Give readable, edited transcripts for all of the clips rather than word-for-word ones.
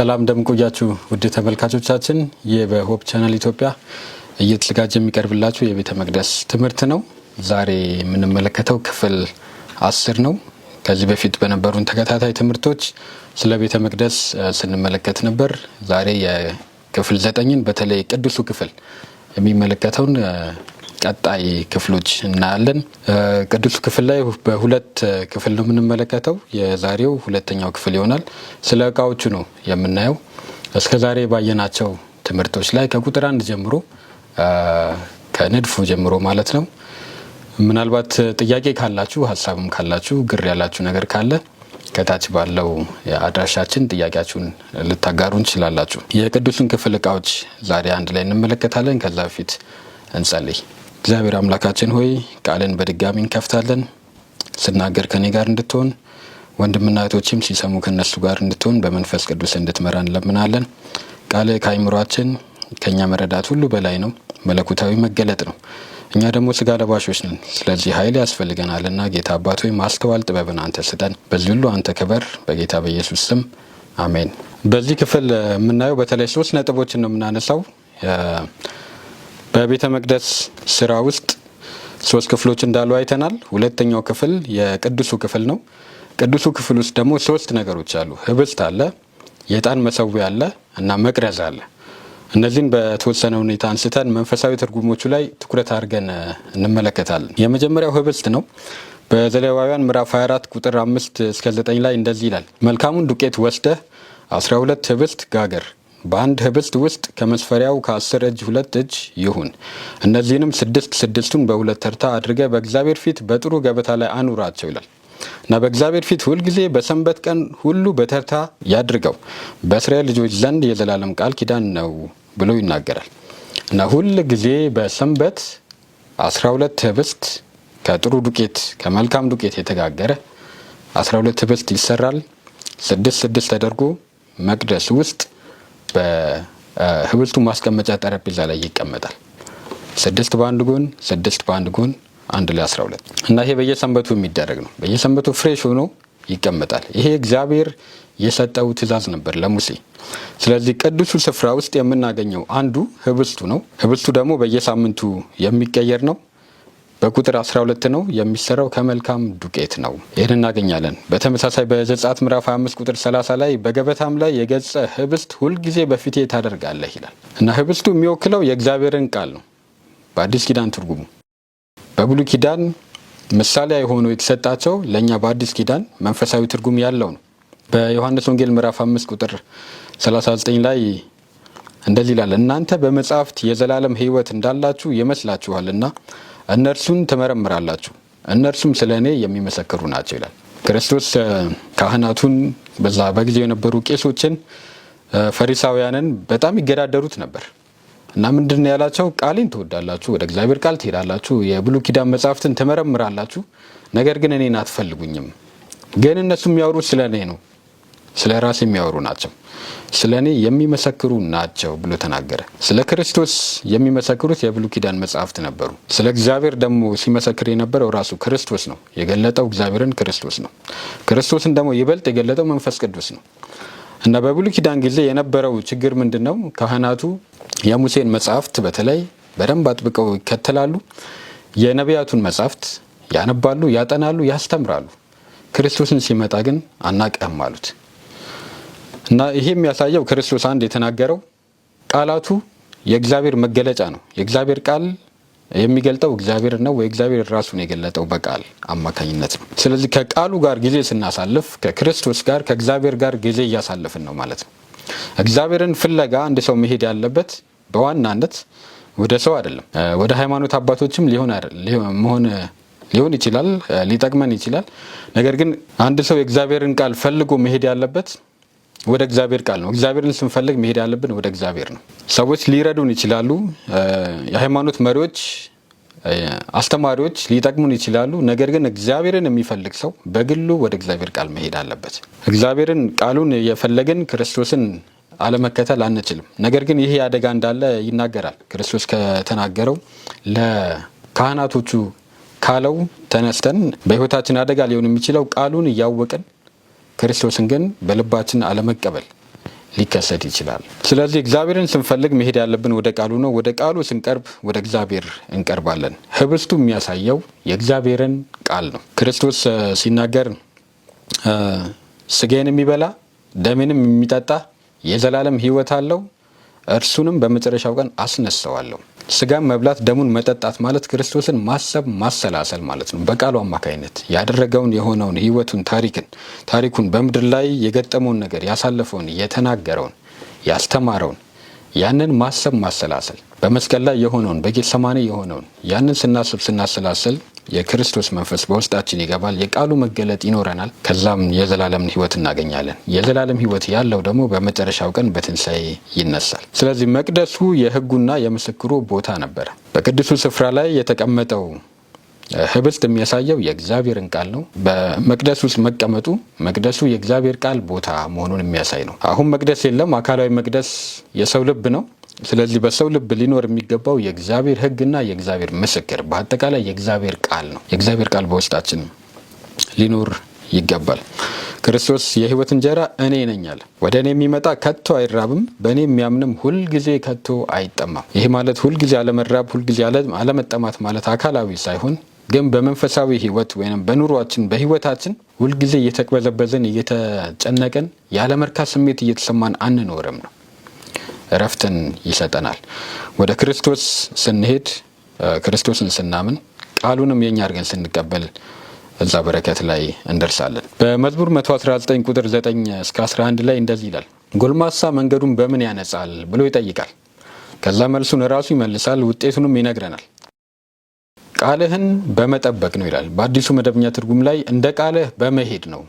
ሰላም እንደምቆያችሁ ውድ ተመልካቾቻችን፣ የበሆፕ ቻናል ኢትዮጵያ እየተዘጋጀ የሚቀርብላችሁ የቤተ መቅደስ ትምህርት ነው። ዛሬ የምንመለከተው ክፍል 10 ነው። ከዚህ በፊት በነበሩን ተከታታይ ትምህርቶች ስለ ቤተ መቅደስ ስንመለከት ነበር። ዛሬ የክፍል 9ን በተለይ ቅዱሱ ክፍል የሚመለከተውን ቀጣይ ክፍሎች እናያለን። ቅዱሱ ክፍል ላይ በሁለት ክፍል ነው የምንመለከተው። የዛሬው ሁለተኛው ክፍል ይሆናል። ስለ እቃዎቹ ነው የምናየው። እስከዛሬ ባየናቸው ትምህርቶች ላይ ከቁጥር 1 ጀምሮ ከንድፉ ጀምሮ ማለት ነው። ምናልባት ጥያቄ ካላችሁ፣ ሀሳብም ካላችሁ፣ ግር ያላችሁ ነገር ካለ ከታች ባለው አድራሻችን ጥያቄያችሁን ልታጋሩ እንችላላችሁ። የቅዱሱን ክፍል እቃዎች ዛሬ አንድ ላይ እንመለከታለን። ከዛ በፊት እንጸልይ። እግዚአብሔር አምላካችን ሆይ ቃልን በድጋሚ እንከፍታለን። ስናገር ከኔ ጋር እንድትሆን፣ ወንድምና እህቶችም ሲሰሙ ከነሱ ጋር እንድትሆን በመንፈስ ቅዱስ እንድትመራን እንለምናለን። ቃል ከአይምሯችን ከኛ መረዳት ሁሉ በላይ ነው፣ መለኮታዊ መገለጥ ነው። እኛ ደግሞ ስጋ ለባሾች ነን። ስለዚህ ኃይል ያስፈልገናልና ጌታ አባት ሆይ ማስተዋል ጥበብን አንተ ስጠን። በዚህ ሁሉ አንተ ክበር፣ በጌታ በኢየሱስ ስም አሜን። በዚህ ክፍል የምናየው በተለይ 3 ነጥቦችን ነው የምናነሳው። በቤተ መቅደስ ስራ ውስጥ 3 ክፍሎች እንዳሉ አይተናል። ሁለተኛው ክፍል የቅዱሱ ክፍል ነው። ቅዱሱ ክፍል ውስጥ ደግሞ 3 ነገሮች አሉ። ህብስት አለ፣ የዕጣን መሰዊያ አለ እና መቅረዝ አለ። እነዚህን በተወሰነ ሁኔታ አንስተን መንፈሳዊ ትርጉሞቹ ላይ ትኩረት አድርገን እንመለከታለን። የመጀመሪያው ህብስት ነው። በዘሌዋውያን ምዕራፍ 24 ቁጥር 5 እስከ 9 ላይ እንደዚህ ይላል። መልካሙን ዱቄት ወስደህ 12 ህብስት ጋገር፣ በአንድ ህብስት ውስጥ ከመስፈሪያው ከ10 እጅ 2 እጅ ይሁን። እነዚህንም 6 በሁለት ተርታ አድርገህ በእግዚአብሔር ፊት በጥሩ ገበታ ላይ አኑራቸው ይላል እና በእግዚአብሔር ፊት ሁልጊዜ በሰንበት ቀን ሁሉ በተርታ ያድርገው፣ በእስራኤል ልጆች ዘንድ የዘላለም ቃል ኪዳን ነው ብሎ ይናገራል። እና ሁል ጊዜ በሰንበት 12 ህብስት ከጥሩ ዱቄት ከመልካም ዱቄት የተጋገረ 12 ህብስት ይሰራል። 6 ተደርጎ መቅደስ ውስጥ በህብስቱ ማስቀመጫ ጠረጴዛ ላይ ይቀመጣል። 6 በአንድ ጎን፣ 6 በአንድ ጎን፣ አንድ ላይ 12 እና ይሄ በየሰንበቱ የሚደረግ ነው። በየሰንበቱ ፍሬሽ ሆኖ ይቀመጣል። ይሄ እግዚአብሔር የሰጠው ትእዛዝ ነበር ለሙሴ። ስለዚህ ቅዱሱ ስፍራ ውስጥ የምናገኘው አንዱ ህብስቱ ነው። ህብስቱ ደግሞ በየሳምንቱ የሚቀየር ነው። በቁጥር 12 ነው የሚሰራው፣ ከመልካም ዱቄት ነው። ይህን እናገኛለን። በተመሳሳይ በዘጸአት ምዕራፍ 25 ቁጥር 30 ላይ በገበታም ላይ የገጸ ህብስት ሁልጊዜ በፊቴ ታደርጋለህ ይላል እና ህብስቱ የሚወክለው የእግዚአብሔርን ቃል ነው። በአዲስ ኪዳን ትርጉሙ በብሉይ ኪዳን ምሳሌ ሆኖ የተሰጣቸው ለእኛ በአዲስ ኪዳን መንፈሳዊ ትርጉም ያለው ነው። በዮሐንስ ወንጌል ምዕራፍ 5 ቁጥር 39 ላይ እንደዚህ ይላል፣ እናንተ በመጽሐፍት የዘላለም ሕይወት እንዳላችሁ ይመስላችኋልና እነርሱን ትመረምራላችሁ፣ እነርሱም ስለ እኔ የሚመሰክሩ ናቸው ይላል። ክርስቶስ ካህናቱን በዛ በጊዜው የነበሩ ቄሶችን፣ ፈሪሳውያንን በጣም ይገዳደሩት ነበር እና ምንድን ያላቸው? ቃሌን ትወዳላችሁ፣ ወደ እግዚአብሔር ቃል ትሄዳላችሁ፣ የብሉይ ኪዳን መጽሐፍትን ትመረምራላችሁ፣ ነገር ግን እኔን አትፈልጉኝም። ግን እነሱ የሚያወሩት ስለ እኔ ነው፣ ስለ ራሴ የሚያወሩ ናቸው፣ ስለ እኔ የሚመሰክሩ ናቸው ብሎ ተናገረ። ስለ ክርስቶስ የሚመሰክሩት የብሉይ ኪዳን መጽሐፍት ነበሩ። ስለ እግዚአብሔር ደግሞ ሲመሰክር የነበረው ራሱ ክርስቶስ ነው። የገለጠው እግዚአብሔርን ክርስቶስ ነው። ክርስቶስን ደግሞ ይበልጥ የገለጠው መንፈስ ቅዱስ ነው። እና በብሉይ ኪዳን ጊዜ የነበረው ችግር ምንድን ነው? ካህናቱ የሙሴን መጽሐፍት በተለይ በደንብ አጥብቀው ይከተላሉ። የነቢያቱን መጽሐፍት ያነባሉ፣ ያጠናሉ፣ ያስተምራሉ። ክርስቶስን ሲመጣ ግን አናቀህም አሉት። እና ይሄ የሚያሳየው ክርስቶስ አንድ የተናገረው ቃላቱ የእግዚአብሔር መገለጫ ነው። የእግዚአብሔር ቃል የሚገልጠው እግዚአብሔር ነው ወይ እግዚአብሔር ራሱን የገለጠው በቃል አማካኝነት ነው። ስለዚህ ከቃሉ ጋር ጊዜ ስናሳልፍ ከክርስቶስ ጋር ከእግዚአብሔር ጋር ጊዜ እያሳለፍን ነው ማለት ነው። እግዚአብሔርን ፍለጋ አንድ ሰው መሄድ ያለበት በዋናነት ወደ ሰው አይደለም። ወደ ሃይማኖት አባቶችም ሊሆን ይችላል፣ ሊጠቅመን ይችላል። ነገር ግን አንድ ሰው የእግዚአብሔርን ቃል ፈልጎ መሄድ ያለበት ወደ እግዚአብሔር ቃል ነው። እግዚአብሔርን ስንፈልግ መሄድ ያለብን ወደ እግዚአብሔር ነው። ሰዎች ሊረዱን ይችላሉ። የሃይማኖት መሪዎች፣ አስተማሪዎች ሊጠቅሙን ይችላሉ። ነገር ግን እግዚአብሔርን የሚፈልግ ሰው በግሉ ወደ እግዚአብሔር ቃል መሄድ አለበት። እግዚአብሔርን ቃሉን የፈለግን ክርስቶስን አለመከተል አንችልም። ነገር ግን ይሄ አደጋ እንዳለ ይናገራል። ክርስቶስ ከተናገረው ለካህናቶቹ ካለው ተነስተን በህይወታችን አደጋ ሊሆን የሚችለው ቃሉን እያወቅን ክርስቶስን ግን በልባችን አለመቀበል ሊከሰት ይችላል። ስለዚህ እግዚአብሔርን ስንፈልግ መሄድ ያለብን ወደ ቃሉ ነው። ወደ ቃሉ ስንቀርብ ወደ እግዚአብሔር እንቀርባለን። ህብስቱ የሚያሳየው የእግዚአብሔርን ቃል ነው። ክርስቶስ ሲናገር ስጋዬን የሚበላ ደሜንም የሚጠጣ የዘላለም ሕይወት አለው፣ እርሱንም በመጨረሻው ቀን አስነሳዋለሁ። ስጋን መብላት ደሙን መጠጣት ማለት ክርስቶስን ማሰብ ማሰላሰል ማለት ነው። በቃሉ አማካይነት ያደረገውን የሆነውን ሕይወቱን ታሪኩን በምድር ላይ የገጠመውን ነገር ያሳለፈውን የተናገረውን ያስተማረውን ያንን ማሰብ ማሰላሰል በመስቀል ላይ የሆነውን በጌተሰማኒ የሆነውን ያንን ስናስብ ስናሰላስል የክርስቶስ መንፈስ በውስጣችን ይገባል። የቃሉ መገለጥ ይኖረናል። ከዛም የዘላለም ሕይወት እናገኛለን። የዘላለም ሕይወት ያለው ደግሞ በመጨረሻው ቀን በትንሣኤ ይነሳል። ስለዚህ መቅደሱ የሕጉና የምስክሩ ቦታ ነበረ። በቅዱሱ ስፍራ ላይ የተቀመጠው ህብስት የሚያሳየው የእግዚአብሔርን ቃል ነው። በመቅደስ ውስጥ መቀመጡ መቅደሱ የእግዚአብሔር ቃል ቦታ መሆኑን የሚያሳይ ነው። አሁን መቅደስ የለም። አካላዊ መቅደስ የሰው ልብ ነው። ስለዚህ በሰው ልብ ሊኖር የሚገባው የእግዚአብሔር ሕግና የእግዚአብሔር ምስክር፣ በአጠቃላይ የእግዚአብሔር ቃል ነው። የእግዚአብሔር ቃል በውስጣችን ሊኖር ይገባል። ክርስቶስ የሕይወት እንጀራ እኔ ነኝ አለ። ወደ እኔ የሚመጣ ከቶ አይራብም፣ በእኔ የሚያምንም ሁልጊዜ ከቶ አይጠማም። ይህ ማለት ሁልጊዜ አለመራብ፣ ሁልጊዜ አለመጠማት ማለት አካላዊ ሳይሆን ግን በመንፈሳዊ ሕይወት ወይም በኑሯችን በሕይወታችን ሁልጊዜ እየተቅበዘበዘን እየተጨነቀን ያለመርካት ስሜት እየተሰማን አንኖርም ነው። እረፍትን ይሰጠናል። ወደ ክርስቶስ ስንሄድ ክርስቶስን ስናምን ቃሉንም የኛ አድርገን ስንቀበል እዛ በረከት ላይ እንደርሳለን። በመዝሙር 119 ቁጥር 9 እስከ 11 ላይ እንደዚህ ይላል። ጎልማሳ መንገዱን በምን ያነጻል ብሎ ይጠይቃል። ከዛ መልሱን ራሱ ይመልሳል፣ ውጤቱንም ይነግረናል። ቃልህን በመጠበቅ ነው ይላል። በአዲሱ መደበኛ ትርጉም ላይ እንደ ቃልህ በመሄድ ነው።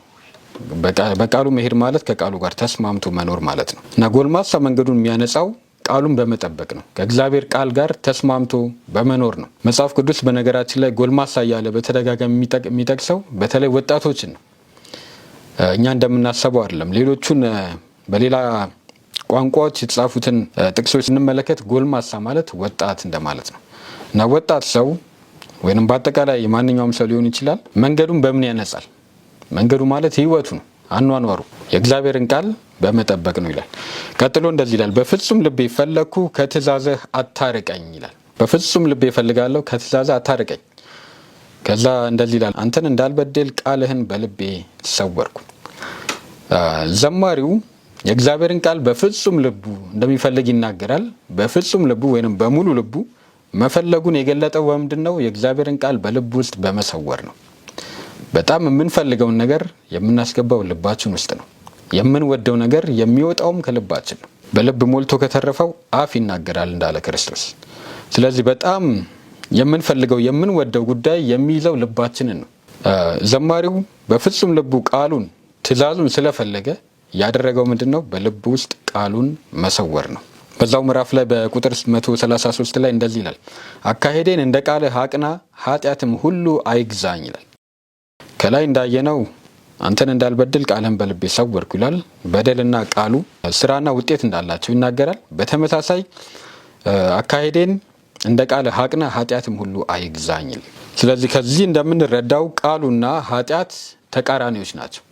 በቃሉ መሄድ ማለት ከቃሉ ጋር ተስማምቶ መኖር ማለት ነው እና ጎልማሳ መንገዱን የሚያነጻው ቃሉን በመጠበቅ ነው። ከእግዚአብሔር ቃል ጋር ተስማምቶ በመኖር ነው። መጽሐፍ ቅዱስ በነገራችን ላይ ጎልማሳ እያለ በተደጋጋሚ የሚጠቅሰው በተለይ ወጣቶችን ነው። እኛ እንደምናስበው አይደለም። ሌሎቹን በሌላ ቋንቋዎች የተጻፉትን ጥቅሶች ስንመለከት ጎልማሳ ማለት ወጣት እንደማለት ነው እና ወጣት ሰው ወይም በአጠቃላይ ማንኛውም ሰው ሊሆን ይችላል መንገዱን በምን ያነጻል? መንገዱ ማለት ሕይወቱ ነው፣ አኗኗሩ የእግዚአብሔርን ቃል በመጠበቅ ነው ይላል። ቀጥሎ እንደዚህ ይላል፣ በፍጹም ልቤ ፈለግኩ ከትእዛዝህ አታርቀኝ ይላል። በፍጹም ልቤ እፈልጋለሁ ከትእዛዝህ አታርቀኝ። ከዛ እንደዚህ ይላል፣ አንተን እንዳልበድል ቃልህን በልቤ ሰወርኩ። ዘማሪው የእግዚአብሔርን ቃል በፍጹም ልቡ እንደሚፈልግ ይናገራል። በፍጹም ልቡ ወይም በሙሉ ልቡ መፈለጉን የገለጠው በምንድን ነው? የእግዚአብሔርን ቃል በልቡ ውስጥ በመሰወር ነው። በጣም የምንፈልገውን ነገር የምናስገባው ልባችን ውስጥ ነው። የምንወደው ነገር የሚወጣውም ከልባችን ነው። በልብ ሞልቶ ከተረፈው አፍ ይናገራል እንዳለ ክርስቶስ። ስለዚህ በጣም የምንፈልገው የምንወደው ጉዳይ የሚይዘው ልባችንን ነው። ዘማሪው በፍጹም ልቡ ቃሉን ትእዛዙን ስለፈለገ ያደረገው ምንድን ነው? በልብ ውስጥ ቃሉን መሰወር ነው። በዛው ምዕራፍ ላይ በቁጥር 133 ላይ እንደዚህ ይላል፣ አካሄዴን እንደ ቃልህ አቅና፣ ኃጢአትም ሁሉ አይግዛኝ ይላል። ከላይ እንዳየነው አንተን እንዳልበድል ቃልህን በልቤ ሰወርኩ ይላል። በደልና ቃሉ ስራና ውጤት እንዳላቸው ይናገራል። በተመሳሳይ አካሄዴን እንደ ቃልህ አቅና፣ ኃጢአትም ሁሉ አይግዛኝ ይላል። ስለዚህ ከዚህ እንደምንረዳው ቃሉና ኃጢአት ተቃራኒዎች ናቸው።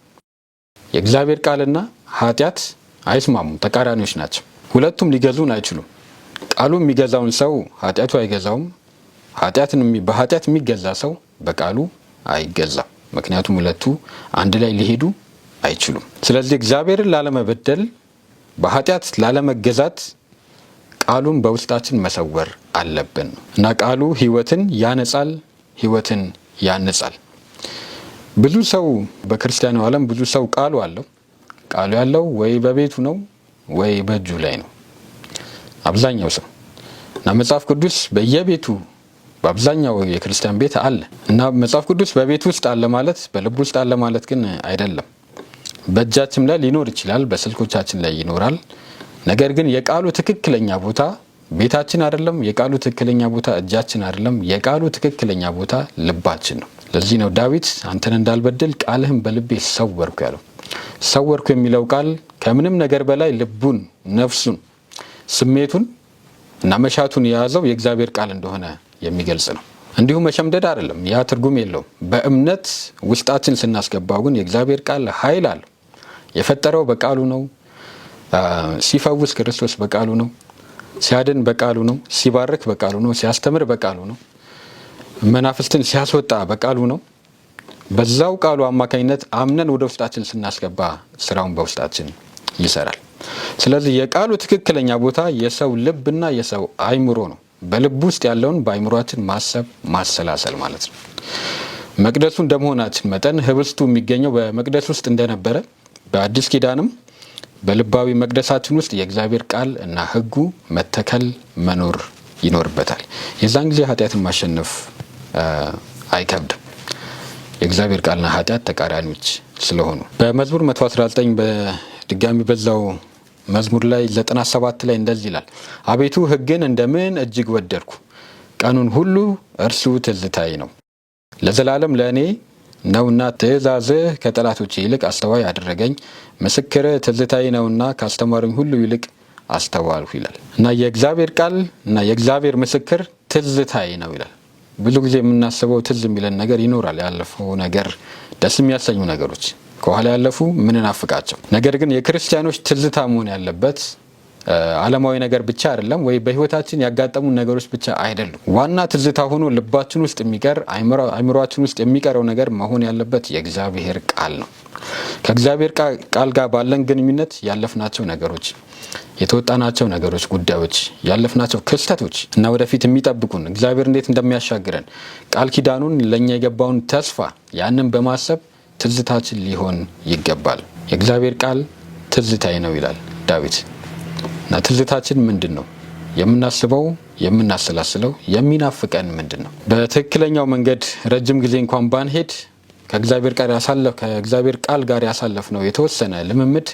የእግዚአብሔር ቃልና ኃጢአት አይስማሙም፣ ተቃራኒዎች ናቸው። ሁለቱም ሊገዙን አይችሉም። ቃሉ የሚገዛውን ሰው ኃጢአቱ አይገዛውም። በኃጢአት የሚገዛ ሰው በቃሉ አይገዛም። ምክንያቱም ሁለቱ አንድ ላይ ሊሄዱ አይችሉም። ስለዚህ እግዚአብሔርን ላለመበደል በኃጢአት ላለመገዛት ቃሉን በውስጣችን መሰወር አለብን እና ቃሉ ሕይወትን ያነጻል፣ ሕይወትን ያንጻል። ብዙ ሰው በክርስቲያኑ ዓለም ብዙ ሰው ቃሉ አለው። ቃሉ ያለው ወይ በቤቱ ነው ወይ በእጁ ላይ ነው አብዛኛው ሰው እና መጽሐፍ ቅዱስ በየቤቱ በአብዛኛው የክርስቲያን ቤት አለ እና መጽሐፍ ቅዱስ በቤት ውስጥ አለ ማለት በልብ ውስጥ አለ ማለት ግን አይደለም። በእጃችን ላይ ሊኖር ይችላል፣ በስልኮቻችን ላይ ይኖራል። ነገር ግን የቃሉ ትክክለኛ ቦታ ቤታችን አይደለም። የቃሉ ትክክለኛ ቦታ እጃችን አይደለም። የቃሉ ትክክለኛ ቦታ ልባችን ነው። ለዚህ ነው ዳዊት አንተን እንዳልበድል ቃልህን በልቤ ሰወርኩ ያለው። ሰወርኩ የሚለው ቃል ከምንም ነገር በላይ ልቡን፣ ነፍሱን፣ ስሜቱን እና መሻቱን የያዘው የእግዚአብሔር ቃል እንደሆነ የሚገልጽ ነው። እንዲሁም መሸምደድ አይደለም፣ ያ ትርጉም የለውም። በእምነት ውስጣችን ስናስገባው ግን የእግዚአብሔር ቃል ኃይል አለው። የፈጠረው በቃሉ ነው። ሲፈውስ ክርስቶስ በቃሉ ነው። ሲያድን በቃሉ ነው። ሲባርክ በቃሉ ነው። ሲያስተምር በቃሉ ነው። መናፍስትን ሲያስወጣ በቃሉ ነው። በዛው ቃሉ አማካኝነት አምነን ወደ ውስጣችን ስናስገባ ስራውን በውስጣችን ይሰራል። ስለዚህ የቃሉ ትክክለኛ ቦታ የሰው ልብና የሰው አይምሮ ነው። በልብ ውስጥ ያለውን በአይምሮአችን ማሰብ ማሰላሰል ማለት ነው። መቅደሱ እንደመሆናችን መጠን ህብስቱ የሚገኘው በመቅደስ ውስጥ እንደነበረ በአዲስ ኪዳንም በልባዊ መቅደሳችን ውስጥ የእግዚአብሔር ቃል እና ህጉ መተከል መኖር ይኖርበታል። የዛን ጊዜ ኃጢአትን ማሸነፍ አይከብድም። የእግዚአብሔር ቃልና ኃጢአት ተቃራኒዎች ስለሆኑ በመዝሙር 119 በድጋሚ በዛው መዝሙር ላይ 97 ላይ እንደዚህ ይላል፣ አቤቱ ህግን እንደምን እጅግ ወደድኩ፣ ቀኑን ሁሉ እርሱ ትዝታዬ ነው። ለዘላለም ለእኔ ነውና ትእዛዝህ ከጠላቶቼ ይልቅ አስተዋይ አደረገኝ። ምስክርህ ትዝታዬ ነውና ካስተማሩኝ ሁሉ ይልቅ አስተዋልሁ ይላል እና የእግዚአብሔር ቃል እና የእግዚአብሔር ምስክር ትዝታዬ ነው ይላል። ብዙ ጊዜ የምናስበው ትዝ የሚለን ነገር ይኖራል። ያለፈው ነገር ደስ የሚያሰኙ ነገሮች ከኋላ ያለፉ ምንናፍቃቸው። ነገር ግን የክርስቲያኖች ትዝታ መሆን ያለበት ዓለማዊ ነገር ብቻ አይደለም፣ ወይ በህይወታችን ያጋጠሙ ነገሮች ብቻ አይደሉም። ዋና ትዝታ ሆኖ ልባችን ውስጥ የሚቀር አይምሮአችን ውስጥ የሚቀረው ነገር መሆን ያለበት የእግዚአብሔር ቃል ነው። ከእግዚአብሔር ቃል ጋር ባለን ግንኙነት ያለፍናቸው ነገሮች፣ የተወጣናቸው ነገሮች፣ ጉዳዮች፣ ያለፍናቸው ክስተቶች እና ወደፊት የሚጠብቁን እግዚአብሔር እንዴት እንደሚያሻግረን ቃል ኪዳኑን ለእኛ የገባውን ተስፋ ያንን በማሰብ ትዝታችን ሊሆን ይገባል። የእግዚአብሔር ቃል ትዝታዬ ነው ይላል ዳዊት። እና ትዝታችን ምንድን ነው? የምናስበው፣ የምናሰላስለው፣ የሚናፍቀን ምንድን ነው? በትክክለኛው መንገድ ረጅም ጊዜ እንኳን ባንሄድ ከእግዚአብሔር ቃል ጋር ያሳለፍነው የተወሰነ ልምምድ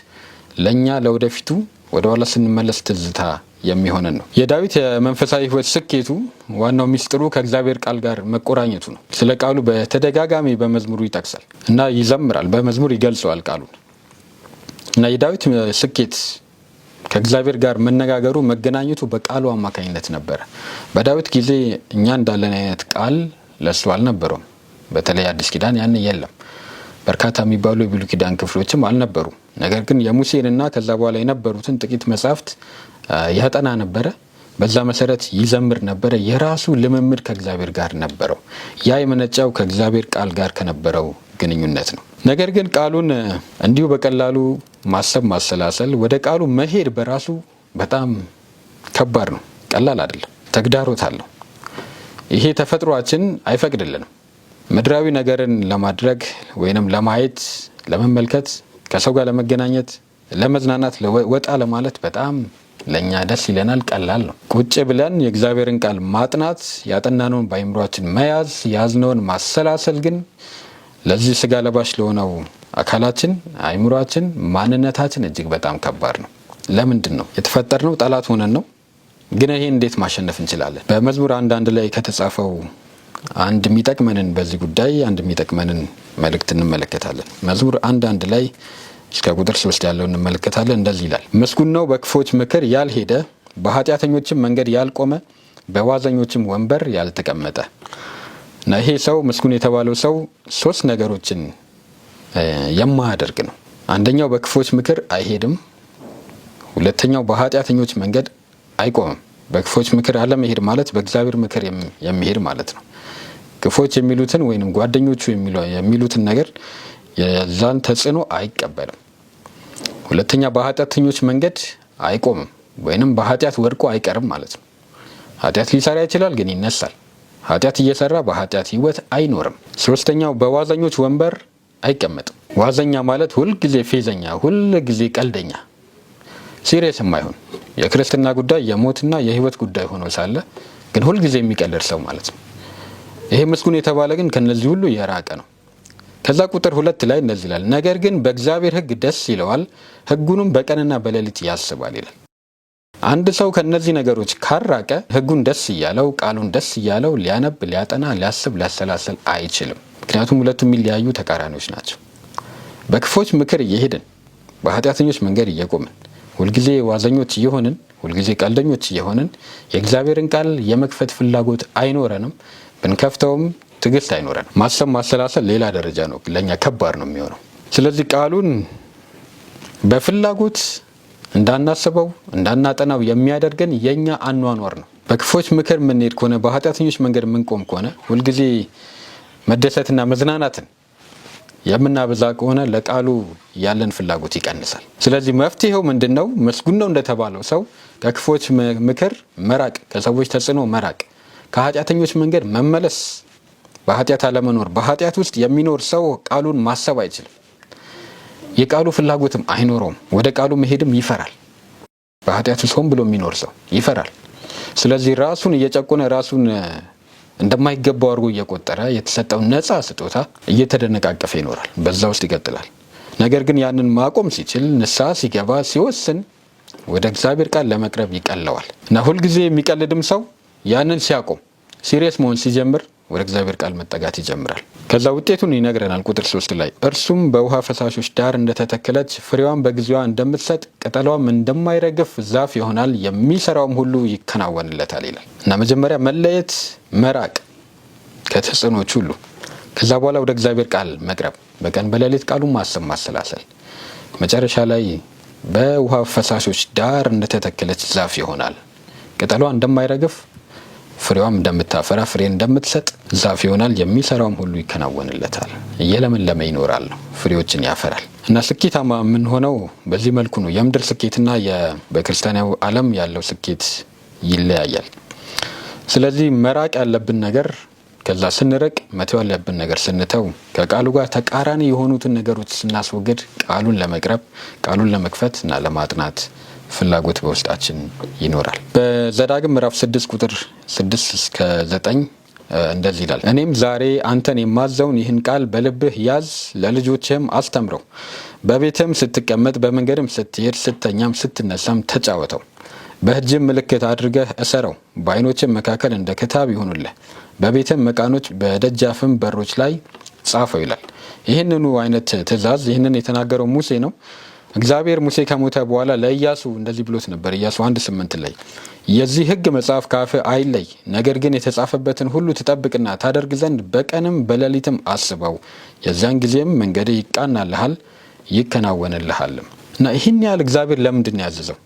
ለእኛ ለወደፊቱ ወደ ኋላ ስንመለስ ትዝታ የሚሆነን ነው። የዳዊት የመንፈሳዊ ህይወት ስኬቱ ዋናው ሚስጥሩ ከእግዚአብሔር ቃል ጋር መቆራኘቱ ነው። ስለ ቃሉ በተደጋጋሚ በመዝሙሩ ይጠቅሳል እና ይዘምራል። በመዝሙር ይገልጸዋል ቃሉን እና የዳዊት ስኬት ከእግዚአብሔር ጋር መነጋገሩ፣ መገናኘቱ በቃሉ አማካኝነት ነበረ። በዳዊት ጊዜ እኛ እንዳለን አይነት ቃል ለሱ አልነበረውም። በተለይ አዲስ ኪዳን ያን የለም። በርካታ የሚባሉ የብሉይ ኪዳን ክፍሎችም አልነበሩ። ነገር ግን የሙሴንና ከዛ በኋላ የነበሩትን ጥቂት መጻሕፍት ያጠና ነበረ። በዛ መሰረት ይዘምር ነበረ። የራሱ ልምምድ ከእግዚአብሔር ጋር ነበረው። ያ የመነጫው ከእግዚአብሔር ቃል ጋር ከነበረው ግንኙነት ነው። ነገር ግን ቃሉን እንዲሁ በቀላሉ ማሰብ፣ ማሰላሰል፣ ወደ ቃሉ መሄድ በራሱ በጣም ከባድ ነው። ቀላል አይደለም። ተግዳሮት አለው። ይሄ ተፈጥሯችን አይፈቅድልንም። ምድራዊ ነገርን ለማድረግ ወይንም ለማየት፣ ለመመልከት፣ ከሰው ጋር ለመገናኘት፣ ለመዝናናት፣ ወጣ ለማለት በጣም ለእኛ ደስ ይለናል። ቀላል ነው። ቁጭ ብለን የእግዚአብሔርን ቃል ማጥናት፣ ያጠናነውን በአይምሯችን መያዝ፣ ያዝነውን ማሰላሰል ግን ለዚህ ስጋ ለባሽ ለሆነው አካላችን፣ አይምሯችን፣ ማንነታችን እጅግ በጣም ከባድ ነው። ለምንድን ነው? የተፈጠርነው ጠላት ሆነን ነው። ግን ይሄን እንዴት ማሸነፍ እንችላለን? በመዝሙር 1:1 ላይ ከተጻፈው አንድ የሚጠቅመንን በዚህ ጉዳይ አንድ የሚጠቅመንን መልእክት እንመለከታለን። መዝሙር 1:1 ላይ እስከ ቁጥር 3 ያለው እንመለከታለን። እንደዚህ ይላል፣ ምስጉን ነው በክፎች ምክር ያልሄደ፣ በኃጢአተኞችም መንገድ ያልቆመ፣ በዋዘኞችም ወንበር ያልተቀመጠ። እና ይሄ ሰው ምስጉን የተባለው ሰው 3 ነገሮችን የማያደርግ ነው። አንደኛው በክፎች ምክር አይሄድም። ሁለተኛው በኃጢአተኞች መንገድ አይቆምም። በክፎች ምክር አለመሄድ ማለት በእግዚአብሔር ምክር የሚሄድ ማለት ነው። ክፎች የሚሉትን ወይንም ጓደኞቹ የሚሉትን ነገር የዛን ተጽዕኖ አይቀበልም። ሁለተኛ በኃጢአተኞች መንገድ አይቆምም ወይንም በኃጢአት ወድቆ አይቀርም ማለት ነው። ኃጢአት ሊሰራ ይችላል፣ ግን ይነሳል። ኃጢአት እየሰራ በኃጢአት ህይወት አይኖርም። ሶስተኛው በዋዘኞች ወንበር አይቀመጥም። ዋዘኛ ማለት ሁልጊዜ ፌዘኛ፣ ሁልጊዜ ቀልደኛ፣ ሲሪየስ የማይሆን የክርስትና ጉዳይ የሞትና የህይወት ጉዳይ ሆኖ ሳለ ግን ሁልጊዜ የሚቀልድ ሰው ማለት ነው። ይሄ ምስጉን የተባለ ግን ከነዚህ ሁሉ የራቀ ነው። ከዛ ቁጥር 2 ላይ እንደዚህ ይላል፣ ነገር ግን በእግዚአብሔር ህግ ደስ ይለዋል፣ ህጉንም በቀንና በሌሊት ያስባል ይላል። አንድ ሰው ከነዚህ ነገሮች ካራቀ ህጉን ደስ እያለው፣ ቃሉን ደስ እያለው ሊያነብ፣ ሊያጠና፣ ሊያስብ፣ ሊያሰላስል አይችልም። ምክንያቱም ሁለቱም የሚለያዩ ተቃራኒዎች ናቸው። በክፎች ምክር እየሄድን በኃጢአተኞች መንገድ እየቆምን ሁልጊዜ ዋዘኞች እየሆንን ሁልጊዜ ቀልደኞች እየሆንን የእግዚአብሔርን ቃል የመክፈት ፍላጎት አይኖረንም። ብንከፍተውም ትዕግስት አይኖረንም። ማሰብ ማሰላሰል ሌላ ደረጃ ነው፣ ለእኛ ከባድ ነው የሚሆነው። ስለዚህ ቃሉን በፍላጎት እንዳናስበው እንዳናጠናው የሚያደርገን የኛ አኗኗር ነው። በክፎች ምክር የምንሄድ ከሆነ በኃጢአተኞች መንገድ የምንቆም ከሆነ ሁልጊዜ መደሰትና መዝናናትን የምናበዛ ከሆነ ለቃሉ ያለን ፍላጎት ይቀንሳል። ስለዚህ መፍትሄው ምንድነው? መስጉን ነው እንደተባለው ሰው ከክፎች ምክር መራቅ፣ ከሰዎች ተጽዕኖ መራቅ፣ ከኃጢአተኞች መንገድ መመለስ፣ በኃጢአት አለመኖር። በኃጢአት ውስጥ የሚኖር ሰው ቃሉን ማሰብ አይችልም። የቃሉ ፍላጎትም አይኖረውም። ወደ ቃሉ መሄድም ይፈራል። በኃጢአት ውስጥ ሆን ብሎ የሚኖር ሰው ይፈራል። ስለዚህ ራሱን እየጨቆነ ራሱን እንደማይገባው አድርጎ እየቆጠረ የተሰጠው ነፃ ስጦታ እየተደነቃቀፈ ይኖራል። በዛ ውስጥ ይቀጥላል። ነገር ግን ያንን ማቆም ሲችል፣ ንስሐ ሲገባ፣ ሲወስን ወደ እግዚአብሔር ቃል ለመቅረብ ይቀለዋል እና ሁልጊዜ የሚቀልድም ሰው ያንን ሲያቆም ሲሪየስ መሆን ሲጀምር ወደ እግዚአብሔር ቃል መጠጋት ይጀምራል። ከዛ ውጤቱን ይነግረናል። ቁጥር 3 ላይ እርሱም በውሃ ፈሳሾች ዳር እንደተተከለች ፍሬዋን በጊዜዋ እንደምትሰጥ ቅጠሏም እንደማይረግፍ ዛፍ ይሆናል፣ የሚሰራውም ሁሉ ይከናወንለታል ይላል እና መጀመሪያ መለየት፣ መራቅ ከተጽዕኖች ሁሉ፣ ከዛ በኋላ ወደ እግዚአብሔር ቃል መቅረብ፣ በቀን በሌሊት ቃሉን ማሰብ፣ ማሰላሰል፣ መጨረሻ ላይ በውሃ ፈሳሾች ዳር እንደተተከለች ዛፍ ይሆናል፣ ቅጠሏ እንደማይረግፍ ፍሬዋም እንደምታፈራ ፍሬ እንደምትሰጥ ዛፍ ይሆናል፣ የሚሰራውም ሁሉ ይከናወንለታል። እየለመለመ ይኖራል ነው፣ ፍሬዎችን ያፈራል እና ስኬታማ የምንሆነው በዚህ መልኩ ነው። የምድር ስኬትና በክርስቲያናዊ ዓለም ያለው ስኬት ይለያያል። ስለዚህ መራቅ ያለብን ነገር፣ ከዛ ስንርቅ መተው ያለብን ነገር ስንተው፣ ከቃሉ ጋር ተቃራኒ የሆኑትን ነገሮች ስናስወግድ ቃሉን ለመቅረብ ቃሉን ለመክፈት እና ለማጥናት ፍላጎት በውስጣችን ይኖራል። በዘዳግም ምዕራፍ 6 ቁጥር 6 እስከ 9 እንደዚህ ይላል። እኔም ዛሬ አንተን የማዘውን ይህን ቃል በልብህ ያዝ፣ ለልጆችህም አስተምረው፣ በቤትም ስትቀመጥ፣ በመንገድም ስትሄድ፣ ስተኛም ስትነሳም ተጫወተው፣ በእጅም ምልክት አድርገህ እሰረው፣ በዓይኖችም መካከል እንደ ክታብ ይሁኑልህ፣ በቤትም መቃኖች በደጃፍም በሮች ላይ ጻፈው ይላል። ይህንኑ አይነት ትእዛዝ ይህንን የተናገረው ሙሴ ነው። እግዚአብሔር ሙሴ ከሞተ በኋላ ለኢያሱ እንደዚህ ብሎት ነበር። ኢያሱ 1:8 ላይ የዚህ ሕግ መጽሐፍ ካፍህ አይለይ፣ ነገር ግን የተጻፈበትን ሁሉ ትጠብቅና ታደርግ ዘንድ በቀንም በሌሊትም አስበው፣ የዚያን ጊዜም መንገድህ ይቃናልሃል ይከናወንልሃልም። እና ይህን ያህል እግዚአብሔር ለምንድን ያዘዘው?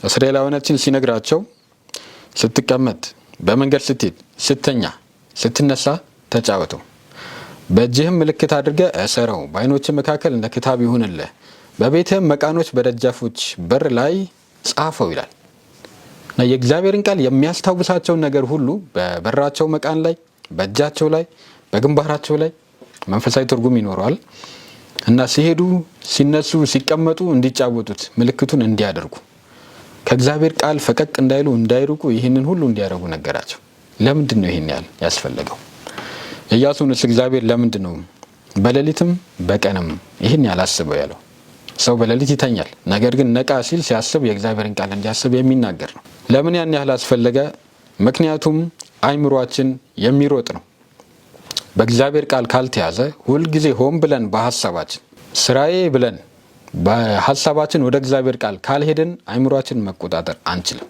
እስራኤላውያኖችን ሲነግራቸው ስትቀመጥ፣ በመንገድ ስትሄድ፣ ስተኛ፣ ስትነሳ ተጫወተው፣ በእጅህም ምልክት አድርገህ እሰረው፣ በዓይኖችህ መካከል እንደ ክታብ ይሁንልህ፣ በቤትህም መቃኖች በደጃፎች በር ላይ ጻፈው ይላል እና የእግዚአብሔርን ቃል የሚያስታውሳቸውን ነገር ሁሉ በበራቸው መቃን ላይ፣ በእጃቸው ላይ፣ በግንባራቸው ላይ መንፈሳዊ ትርጉም ይኖረዋል እና ሲሄዱ፣ ሲነሱ፣ ሲቀመጡ እንዲጫወቱት ምልክቱን እንዲያደርጉ፣ ከእግዚአብሔር ቃል ፈቀቅ እንዳይሉ እንዳይርቁ ይህንን ሁሉ እንዲያደርጉ ነገራቸው። ለምንድን ነው ይህን ያህል ያስፈለገው? ኢያሱንስ እግዚአብሔር ለምንድን ነው በሌሊትም በቀንም ይህን ያህል አስበው ያለው? ሰው በሌሊት ይተኛል፣ ነገር ግን ነቃ ሲል ሲያስብ የእግዚአብሔርን ቃል እንዲያስብ የሚናገር ነው። ለምን ያን ያህል አስፈለገ? ምክንያቱም አይምሯችን የሚሮጥ ነው። በእግዚአብሔር ቃል ካልተያዘ ሁልጊዜ ሆን ብለን በሀሳባችን ስራዬ ብለን በሀሳባችን ወደ እግዚአብሔር ቃል ካልሄድን አይምሯችንን መቆጣጠር አንችልም።